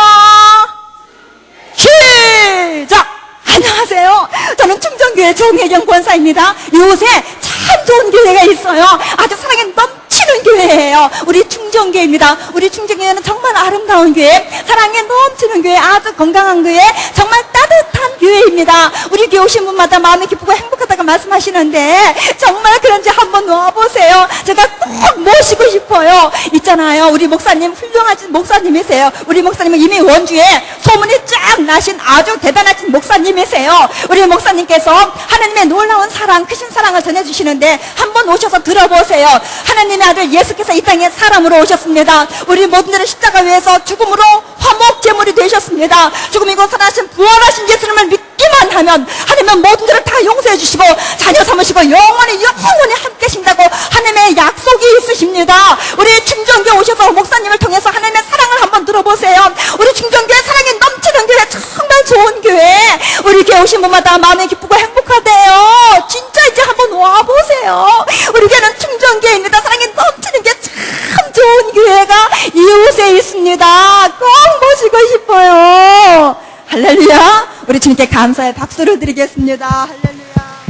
시작! 안녕하세요. 저는 충정교회 정혜경 권사입니다. 요새 참 좋은 교회가 있어요. 아주 사랑에 넘치는 교회예요. 우리 충정교회입니다. 우리 충정교회는 정말 아름다운 교회, 사랑에 넘치는 교회, 아주 건강한 교회, 정말 따뜻한 교회입니다. 우리 교회 오신 분마다 마음이 기쁘고 행복하다고 말씀하시는데 정말 그런지 한번 와보세요. 제가 꼭 모시고 싶어요. 있잖아요, 우리 목사님 훌륭하신 목사님이세요. 우리 목사님은 이미 원주에 소문이 쫙 나신 아주 대단하신 목사님이세요. 우리 목사님께서 하나님의 놀라운 사랑, 크신 사랑을 전해주시는데 한번 오셔서 들어보세요. 하나님의 아들 예수께서 이 땅에 사람으로 오셨습니다. 우리 모든들의 십자가 위에서 죽음으로 화목 제물이 되셨습니다. 죽음이고 살아나신 부활하신 예수님을 믿기만 하면 하나님은 모든 죄를 다 용서해 주시고 자녀 삼으시고 영원히 함께 하신다고 하나님의 약속이 있으십니다. 우리 충정교회 오셔서 목사님을 통해서 하나님의 사랑을 한번 들어보세요. 우리 충정교회 사랑이 넘치는 교회, 정말 좋은 교회, 우리 교회 오신 분마다 마음이 기쁘고 행복하대요. 진짜 이제 한번 와보세요. 우리 교회는 충정교회입니다. 사랑이 넘치는 게 참 좋은 교회가 이웃에 있습니다. 꼭 모시고 싶어요. 할렐루야. 우리 주님께 감사의 박수를 드리겠습니다. 할렐루야.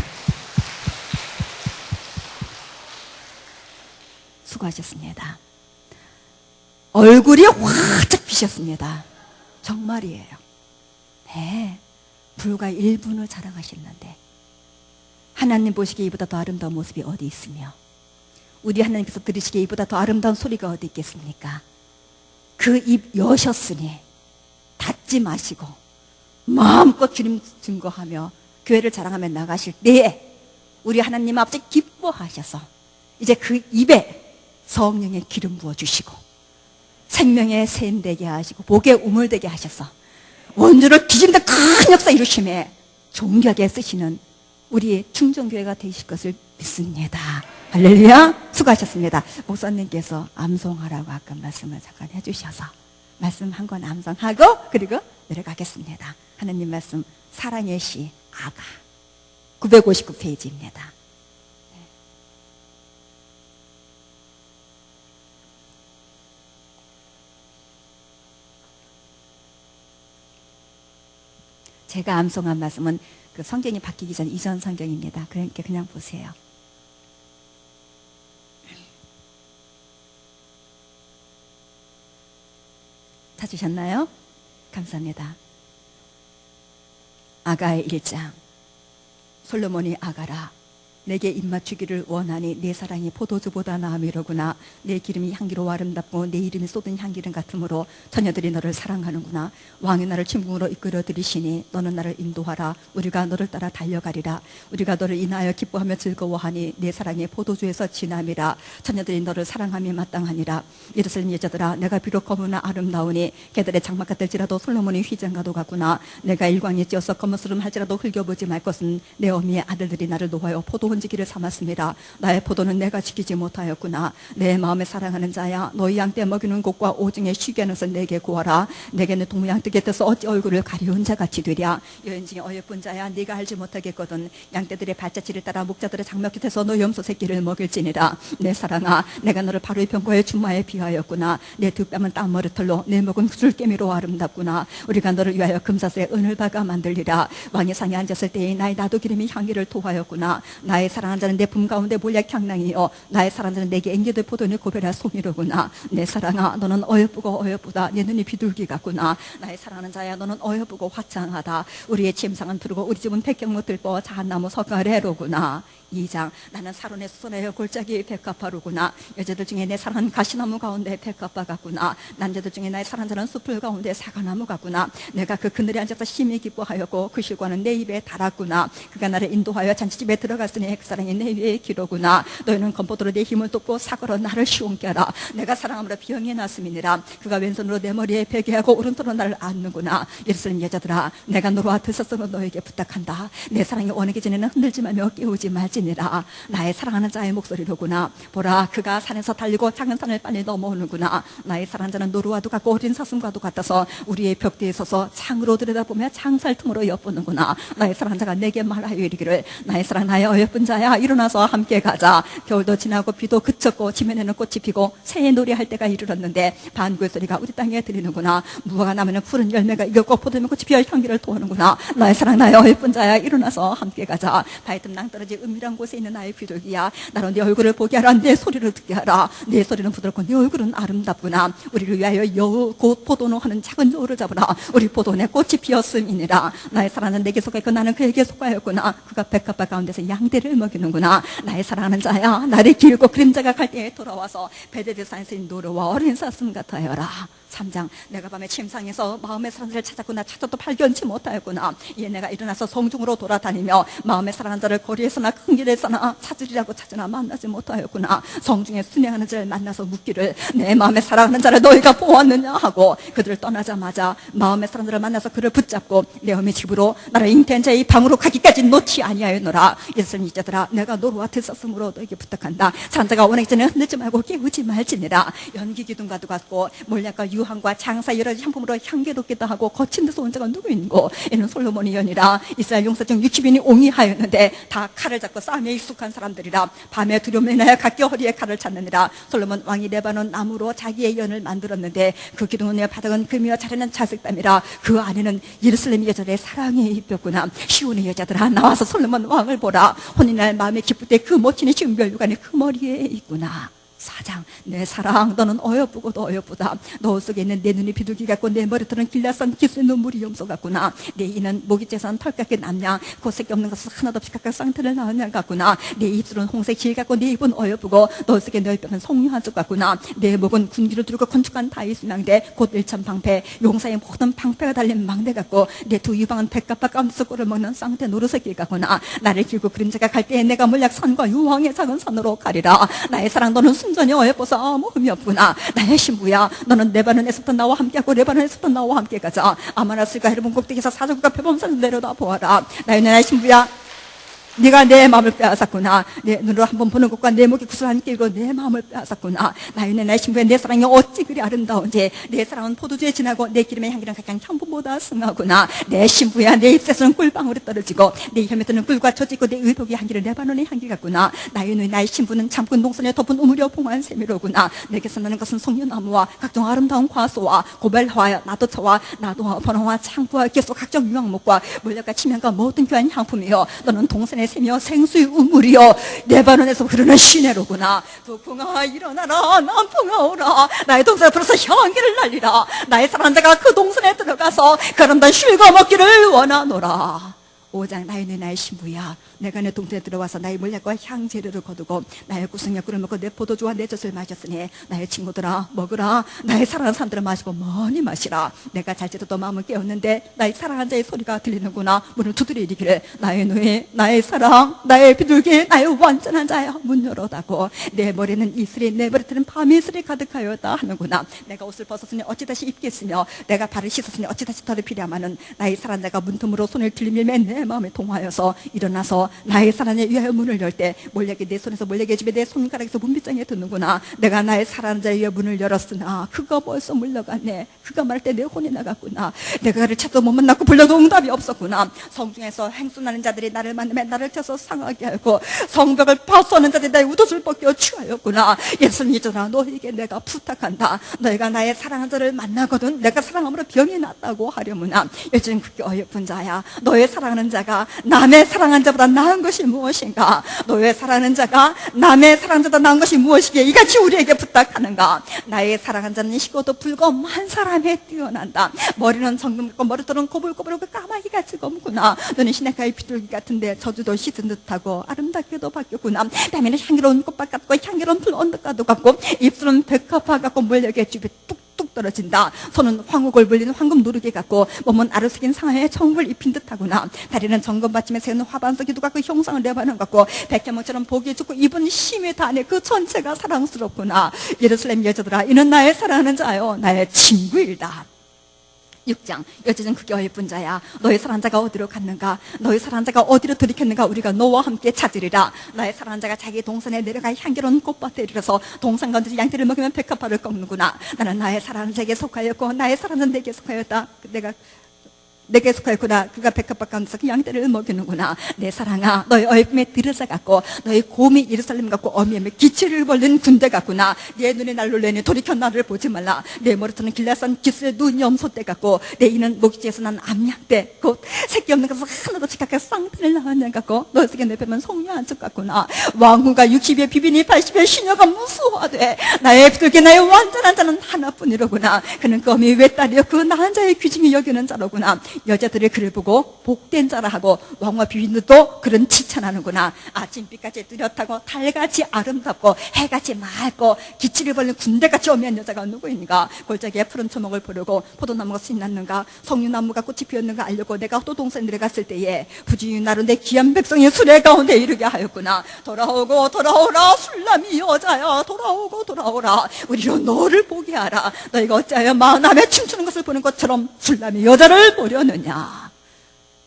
수고하셨습니다. 얼굴이 활짝 피셨습니다. 정말이에요. 네, 불과 1분을 자랑하셨는데 하나님 보시기에 이보다 더 아름다운 모습이 어디 있으며 우리 하나님께서 들으시기에 이보다 더 아름다운 소리가 어디 있겠습니까? 그 입 여셨으니 닫지 마시고 마음껏 주님 증거하며 교회를 자랑하며 나가실 때에 우리 하나님 아버지 기뻐하셔서 이제 그 입에 성령의 기름 부어주시고 생명의 샘되게 하시고 복의 우물되게 하셔서 원주를 뒤진다 큰 역사 이루심에 존귀하게 쓰시는 우리 충정교회가 되실 것을 믿습니다. 할렐루야. 수고하셨습니다. 목사님께서 암송하라고 아까 말씀을 잠깐 해주셔서 말씀 한 권 암송하고 그리고 내려가겠습니다. 하나님 말씀 사랑의 시 아가 959페이지입니다. 제가 암송한 말씀은 그 성경이 바뀌기 전 이전 성경입니다. 그러니까 그냥 보세요. 찾으셨나요? 감사합니다. 아가의 1장. 솔로몬이 아가라 내게 입맞추기를 원하니 내 사랑이 포도주보다 나음이로구나. 내 기름이 향기로 아름답고 내 이름이 쏟은 향기름 같으므로 처녀들이 너를 사랑하는구나. 왕이 나를 침궁으로 이끌어 들이시니 너는 나를 인도하라. 우리가 너를 따라 달려가리라. 우리가 너를 인하여 기뻐하며 즐거워하니 내 사랑이 포도주에서 진함이라. 처녀들이 너를 사랑함이 마땅하니라. 예루살렘 여자들아, 내가 비록 검으나 아름다우니 개들의 장막 같을지라도 솔로몬이 휘장가도 같구나. 내가 일광에 찧어서 검은스름 할지라도 흘겨보지 말 것은 내 어미의 아들들이 나를 노하여 포도 혼지기를 삼았습니다. 나의 포도는 내가 지키지 못하였구나. 내 마음에 사랑하는 자야, 너희 양떼 먹이는 곳과 오중에 쉬게 하는 것을 내게 구하라. 내게 내 동무 양떼 곁에서 어찌 얼굴을 가리운 자같이 되랴. 여인 중에 어여쁜 자야, 네가 알지 못하겠거든. 양떼들의 발자취를 따라 목자들의 장막 곁에서 너 염소 새끼를 먹일지니라. 내 사랑아, 내가 너를 바로의 병거의 주마에 비하였구나. 내 두 뺨은 땀머리털로 내 목은 술개미로 아름답구나. 우리가 너를 위하여 금사슬에 은을 박아 만들리라. 왕의 상에 앉았을 때에 나의 나도 기름이 향기를 토하였구나. 나의 사랑하는 자는 내 품 가운데 몰약 향랑이요 나의 사랑하는 자는 내게 앵겨들 포도를 고별할 송이로구나. 내 사랑아, 너는 어여쁘고 어여쁘다. 내 눈이 비둘기 같구나. 나의 사랑하는 자야, 너는 어여쁘고 화창하다. 우리의 침상은 푸르고 우리 집은 백경목 들보 자한나무 석가래로구나. 2장, 나는 사론의 수선하여 골짜기 백합화로구나. 여자들 중에 내 사랑은 가시나무 가운데 백합화 같구나. 남자들 중에 나의 사랑하는 자는 숲을 가운데 사과나무 같구나. 내가 그 그늘에 앉아서 심히 기뻐하였고 그 실과는 내 입에 달았구나. 그가 나를 인도하여 잔치집에 들어갔으니 그 사랑이 내 위에 기로구나. 너희는 건포도로 내 힘을 돕고 사과로 나를 시원케 하라. 내가 사랑함으로 병이 났음이니라. 그가 왼손으로 내 머리에 베개하고 오른손으로 나를 안는구나. 예루살렘 여자들아, 내가 너와 들썩으로 너에게 부탁한다. 내 사랑이 원하기 전에는 흔들지 말며 깨우지 말지 니라. 나의 사랑하는 자의 목소리로구나. 보라, 그가 산에서 달리고 작은 산을 빨리 넘어오는구나. 나의 사랑하는 자는 노루와도 같고 어린 사슴과도 같아서 우리의 벽 뒤에 서서 창으로 들여다보며 창살 틈으로 엿보는구나. 나의 사랑하는 자가 내게 말하여 이르기를, 나의 사랑 나의 어여쁜 자야, 일어나서 함께 가자. 겨울도 지나고 비도 그쳤고 지면에는 꽃이 피고 새해 놀이할 때가 이르렀는데 반구의 소리가 우리 땅에 들리는구나. 무화과 나무는 푸른 열매가 익었고 포도나무 꽃이 피어 향기를 토하는구나. 나의 사랑 나의 어여쁜 자야, 일어나서 함께 가자. 바위틈 낭떠러지 은밀한 곳에 있는 나의 비둘기야, 나로 네 얼굴을 보게 하라. 내 소리를 듣게 하라. 내 소리는 부드럽고 네 얼굴은 아름답구나. 우리를 위하여 여우 곧 포도노 하는 작은 여우를 잡으라. 우리 포도원에 꽃이 피었음이니라. 나의 사랑은 내게 속하였고 나는 그에게 속하였구나. 그가 백합화 가운데서 양떼를 먹이는구나. 나의 사랑하는 자야, 날이 길고 그림자가 갈 때에 돌아와서 베데드산에서 노루와 어린 사슴 같아여라. 3장, 내가 밤에 침상에서 마음의 사랑자를 찾았고 나 찾아도 발견치 못하였구나. 이에 내가 일어나서 성중으로 돌아다니며 마음의 사랑하는 자를 거리에서나 큰 길에서나 찾으리라고 찾으나 만나지 못하였구나. 성중에 순행하는 자를 만나서 묻기를, 내 마음의 사랑하는 자를 너희가 보았느냐 하고 그들을 떠나자마자 마음의 사랑하는 자를 만나서 그를 붙잡고 내 어미 집으로 나를 잉태한 자의 방으로 가기까지 놓지 아니하였노라. 예수님 이자들아, 내가 노루와 들썩음으로 너에게 부탁한다. 산자가 원하기 전에 흔들지 말고 깨우지 말지니라. 연기 기둥과도 같고 몰약과 유황과 장사 여러 가지 향품으로 향기롭기도 하고 거친 데서 온 자가 누구인고, 이는 솔로몬이 연이라. 이스라엘 용사 중 60인이 옹이하였는데 다 칼을 잡고 싸움에 익숙한 사람들이라. 밤에 두려움을 인하여 각기 허리에 칼을 찾느니라. 솔로몬 왕이 레바논 나무로 자기의 연을 만들었는데 그 기둥의 바닥은 금이와 자리는 자색담이라. 그 안에는 예루살렘 여자들의 사랑이 입혔구나. 시온의 여자들아, 나와서 솔로몬 왕을 보라. 혼인날 마음에 기쁠 때 그 모친이 지은 멸류관이 그 머리에 있구나. 4장, 내 사랑, 너는 어여쁘고도 어여쁘다. 너 속에 있는 내 눈이 비둘기 같고 내 머리털은 길라산 기수의 눈물이 염소 같구나. 내 이는 모기째선 털깎이 남양 고색이 없는 것은 하나도 없이 각각 쌍태를 낳은 양 같구나. 내 입술은 홍색 질 같고 내 입은 어여쁘고 너 속에 내 뼈는 송유한쪽 같구나. 내 목은 군기를 두르고 건축한 다이스 망대 곧 일천 방패 용사의 모든 방패가 달린 망대 같고 내 두 유방은 백갑바 가운데서 꿀을 먹는 쌍태 노루새끼 같구나. 나를 길고 그림자가 갈 때에 내가 몰약 산과 유황의 작은 산으로 가리라. 나의 사랑, 너는 순전히 어여뻐서 아무 흠이 없구나. 나의 신부야, 너는 레바논에서부터 나와 함께하고 레바논에서부터 나와 함께 가자. 아마나스가 헤르몬 꼭대기에서 사자국과 표범산을 내려다 보아라. 나의 신부야, 네가 내 마음을 빼앗았구나. 내 눈으로 한번 보는 것과 내 목에 구슬한 끼고 내 마음을 빼앗았구나. 나의 내 신부의 내 사랑이 어찌 그리 아름다운지. 내 사랑은 포도주에 진하고 내 기름의 향기는 가장 향품보다 승하구나. 내 신부야, 내 입새서는 꿀방울이 떨어지고 내 혈면에는 꿀과 젖있고 내 의복의 향기는 레바논의 향기 같구나. 나의 신부는 잠근 동선에 덮은 우물여 봉한 세미로구나. 내게서 나는 것은 송유나무와 각종 아름다운 과소와 고벨화와 나도차와 나도와 번화와 창부와 계속 각종 유황목과 물약과 치명과 모든 귀한 향품이여. 너는 동선의 새며 생수의 우물이여 레바논에서 흐르는 시내로구나. 북풍아 일어나라, 남풍아 오라. 나의 동산에 불어서 향기를 날리라. 나의 사랑자가 그 동산에 들어가서 그런다 쉴거 먹기를 원하노라. 5장 나이는 나의 신부야. 내가 내 동생에 들어와서 나의 물약과 향재료를 거두고 나의 구성약 꿀을 먹고 내 포도주와 내 젖을 마셨으니 나의 친구들아 먹으라. 나의 사랑하는 사람들아 마시고 많이 마시라. 내가 잘지도 마음을 깨웠는데 나의 사랑하는 자의 소리가 들리는구나. 문을 두드려 이르기를 나의 누이 나의 사랑 나의 비둘기 나의 완전한 자야 문 열어다고. 내 머리는 이슬이 내 머리털은 밤이슬이 가득하였다 하는구나. 내가 옷을 벗었으니 어찌 다시 입겠으며 내가 발을 씻었으니 어찌 다시 털을 필요하마는 나의 사랑하는 자가 문틈으로 손을 들밀매 내 마음에 동하여서 일어나서 나의 사랑에 위하여 문을 열 때 몰래게 내 손에서 몰래게 집에 내 손가락에서 문빗장에 드는구나. 내가 나의 사랑하는 자에 위하여 문을 열었으나 그가 벌써 물러갔네. 그가 말할 때 내 혼이 나갔구나. 내가 그를 찾도 못 만났고 불러도 응답이 없었구나. 성중에서 행순하는 자들이 나를 만나며 나를 쳐서 상하게 하고 성벽을 파수하는 자들이 나의 웃옷을 벗겨 취하였구나. 예수님이잖아. 너에게 내가 부탁한다. 너희가 나의 사랑하는 자를 만나거든 내가 사랑함으로 병이 낫다고 하려무나. 요즘 그게 어여쁜 자야. 너의 사랑하는 자가 남의 사랑하는 자보다 나은 것이 무엇인가? 너의 사랑하는 자가 남의 사랑하는 자보다 나은 것이 무엇이기에 이같이 우리에게 부탁하는가? 나의 사랑하는 자는 희고도 불검한 사람에 뛰어난다. 머리는 정금 같고 머리털은 꼬불꼬불하고 까마귀같이 검구나. 너는 시냇가의 비둘기 같은데 저주도 씻은 듯하고 아름답게도 바뀌었구나. 땀에는 향기로운 꽃밭 같고 향기로운 풀 언덕가도 같고 입술은 백합화 같고 물력의 줍이 뚝뚝 떨어진다. 손은 황옥을 물리는 황금 누르개 같고 몸은 아르스긴 상하에 청을 입힌 듯하구나. 다리는 정금 받침에 세우는 화반석이도 같고 형상을 내바는 같고 백현목처럼 보기에 좋고 입은 힘이 다네. 그 전체가 사랑스럽구나. 예루살렘 여자들아 이는 나의 사랑하는 자요 나의 친구일다. 6장 여자는 그게 어여쁜 자야. 너의 사랑하는 자가 어디로 갔는가? 너의 사랑하는 자가 어디로 들이켰는가? 우리가 너와 함께 찾으리라. 나의 사랑하는 자가 자기 동산에 내려가 향기로운 꽃밭에 이르러서 동산 가운데서 양떼를 먹으면 백합화를 꺾는구나. 나는 나의 사랑하는 자에게 속하였고 나의 사랑은 내게 속하였다. 내게 속하였구나. 그가 백합화 가운데서 그 양떼를 먹이는구나. 내 사랑아 너의 어여쁨에 들여서 같고 너의 곰이 예루살렘 같고 어미의 기치를 벌린 군대 같구나. 내 눈이 날 놀래니 돌이켜 나를 보지 말라. 내 머리털은 길라산 기스의 눈 염소떼 같고 내 이는 모기지에서 난 암양떼 곧 새끼 없는 것을 하나도 지각하게 쌍태를 낳은 양 같고 너의 속에 내 뱀은 송유 한쪽 같구나. 왕후가 60에 비비니 80에 시녀가 무수하되 나의 비둘기 나의 완전한 자는 하나뿐이로구나. 그는 그 어미의 외딸이여 그 낳은 자의 귀중히 여기는 자로구나. 여자들이 그를 보고 복된 자라 하고 왕과 비빈들도 그런 칭찬하는구나. 아침빛같이 뚜렷하고 달같이 아름답고 해같이 맑고 기치를 벌린 군대같이 어미한 여자가 누구인가? 골짜기에 푸른 초목을 보려고 포도나무가 신났는가? 석류나무가 꽃이 피었는가 알려고 내가 호동산에 내려갔을 때에 부지런히 나로 내 귀한 백성이 수레 가운데 이르게 하였구나. 돌아오고 돌아오라 술람이 여자야. 돌아오고 돌아오라. 우리로 너를 보게 하라. 너희가 어찌하여 마음에 춤추는 것을 보는 것처럼 술람이 여자를 보려느냐.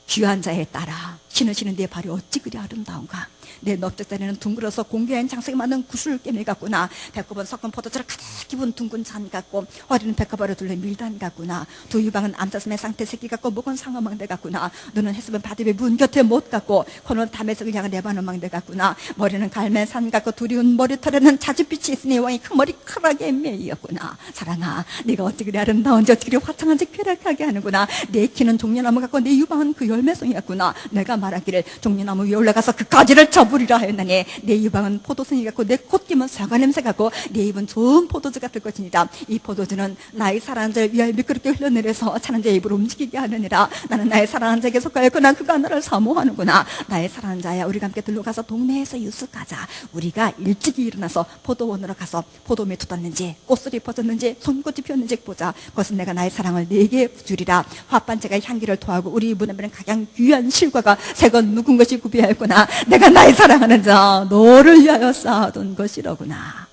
귀한 자에 따라 신으시는 내 발이 어찌 그리 아름다운가. 내 넓적다리는 둥그러서 공개한 장색이 많은 구슬깨미 같구나. 배꼽은 섞은 포도주를 가득 입은 둥근 잔 같고 허리는 백합화로 둘린 밀단 같구나. 두 유방은 암사슴의 쌍태 새끼 같고 목은 상어망대 같구나. 눈은 해수면 바다의 문 곁에 못 같고 코는 담에석을 향한 내바는 망대 같구나. 머리는 갈매산 같고 두리운 머리털에는 자줏빛이 있으니 왕이 큰 머리카락에 매이었구나. 사랑아 네가 어찌 그리 아름다운지 어찌 그리 화창한지 쾌락하게 하는구나. 내 키는 종려나무 같고 내 유방은 그 열매송이 같구나. 내가 말하기를 종려나무 위에 올라가서 그 가지를 잡으리라 하였나니 내 유방은 포도송이 같고 내 콧김은 사과 냄새 같고 내 입은 좋은 포도주 같을 것이니라. 이 포도주는 나의 사랑하는 자를 위하여 미끄럽게 흘러내려서 차는 자의 입을 움직이게 하느니라. 나는 나의 사랑하는 자에게 속하였구나. 그가 나를 사모하는구나. 나의 사랑하는 자야 우리가 함께 들러가서 동네에서 유숙하자. 우리가 일찍이 일어나서 포도원으로 가서 포도매 돋았는지 꽃술이 퍼졌는지 송꽃이 피었는지 보자. 그것은 내가 나의 사랑을 네게 주리라. 화반제가 향기를 토하고 우리 문 앞에는 각양 귀한 실과가 새건 묵은 것이 구비하였구나. 내가 나의 사랑하는 자 너를 위하여 쌓아둔 것이로구나.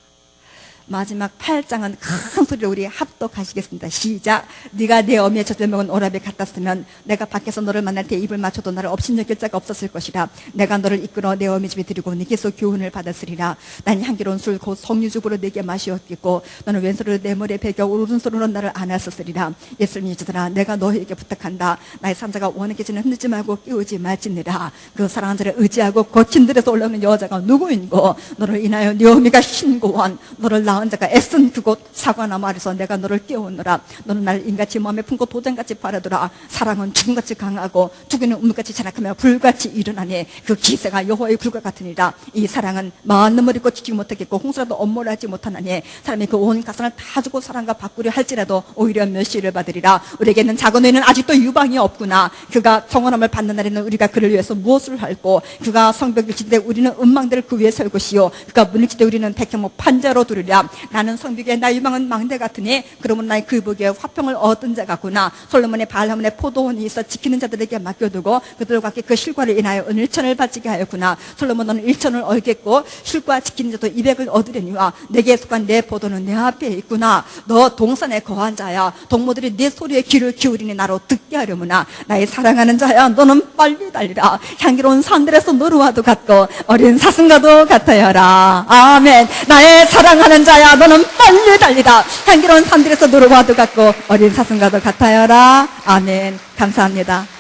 마지막 8장은 큰 소리로 우리 합독하시겠습니다. 시작. 네가 내 어미의 젖을 먹은 오라비에 같았으면 내가 밖에서 너를 만날 때 입을 맞춰도 나를 업신여길 자가 없었을 것이라. 내가 너를 이끌어 내 어미 집에 드리고 네게서 교훈을 받았으리라. 난 향기로운 술 곧 석류죽으로 네게 마시었겠고 너는 왼손으로 내 머리에 베겨 오른손으로 나를 안았었으리라. 예수님이 주더라. 내가 너에게 부탁한다. 나의 산자가 원하게지는 흔들지 말고 끼우지 말지니라. 그 사랑하는 자를 의지하고 거친 들에서 올라오는 여자가 누구인고 너를 인하여 네 어미가 신고한 너를 낳은 낳은 자가 애쓴 그곳 사과나무 아래서 내가 너를 깨우느라. 너는 나를 인같이 마음에 품고 도전같이 바라더라. 사랑은 죽음같이 강하고 죽이는 우물같이 자락하며 불같이 일어나니 그 기세가 여호와의 불과 같으니라. 이 사랑은 마음을 잊고 지키지 못하겠고 홍수라도 엄몰라 하지 못하나니 사람이 그 온 가산을 다 주고 사랑과 바꾸려 할지라도 오히려 멸시를 받으리라. 우리에게는 작은 의는 아직도 유방이 없구나. 그가 성원함을 받는 날에는 우리가 그를 위해서 무엇을 할고, 그가 성벽을 지되 우리는 음망대를 그 위에 설 것이요 그가 문을 지되 우리는 백향목 판자로 두르랴. 나는 성벽에 나의 유방은 망대 같으니 그러면 나의 그 보기에 화평을 얻은 자 같구나. 솔로몬의 바알하몬의 포도원이 있어 지키는 자들에게 맡겨두고 그들과 함께 그 실과를 인하여 은일천을 바치게 하였구나. 솔로몬은 일천을 얻겠고 실과 지키는 자도 200을 얻으려니와 내게 속한 내 포도는 내 앞에 있구나. 너 동산에 거한 자야. 동무들이 내 소리에 귀를 기울이니 나로 듣게 하려무나. 나의 사랑하는 자야, 너는 빨리 달리라. 향기로운 산들에서 노루와도 같고 어린 사슴과도 같아여라. 아멘. 나의 사랑하는 자야, 너는 빨리 달리라. 향기로운 산들에서 노루와도 같고 어린 사슴과도 같아여라. 아멘. 감사합니다.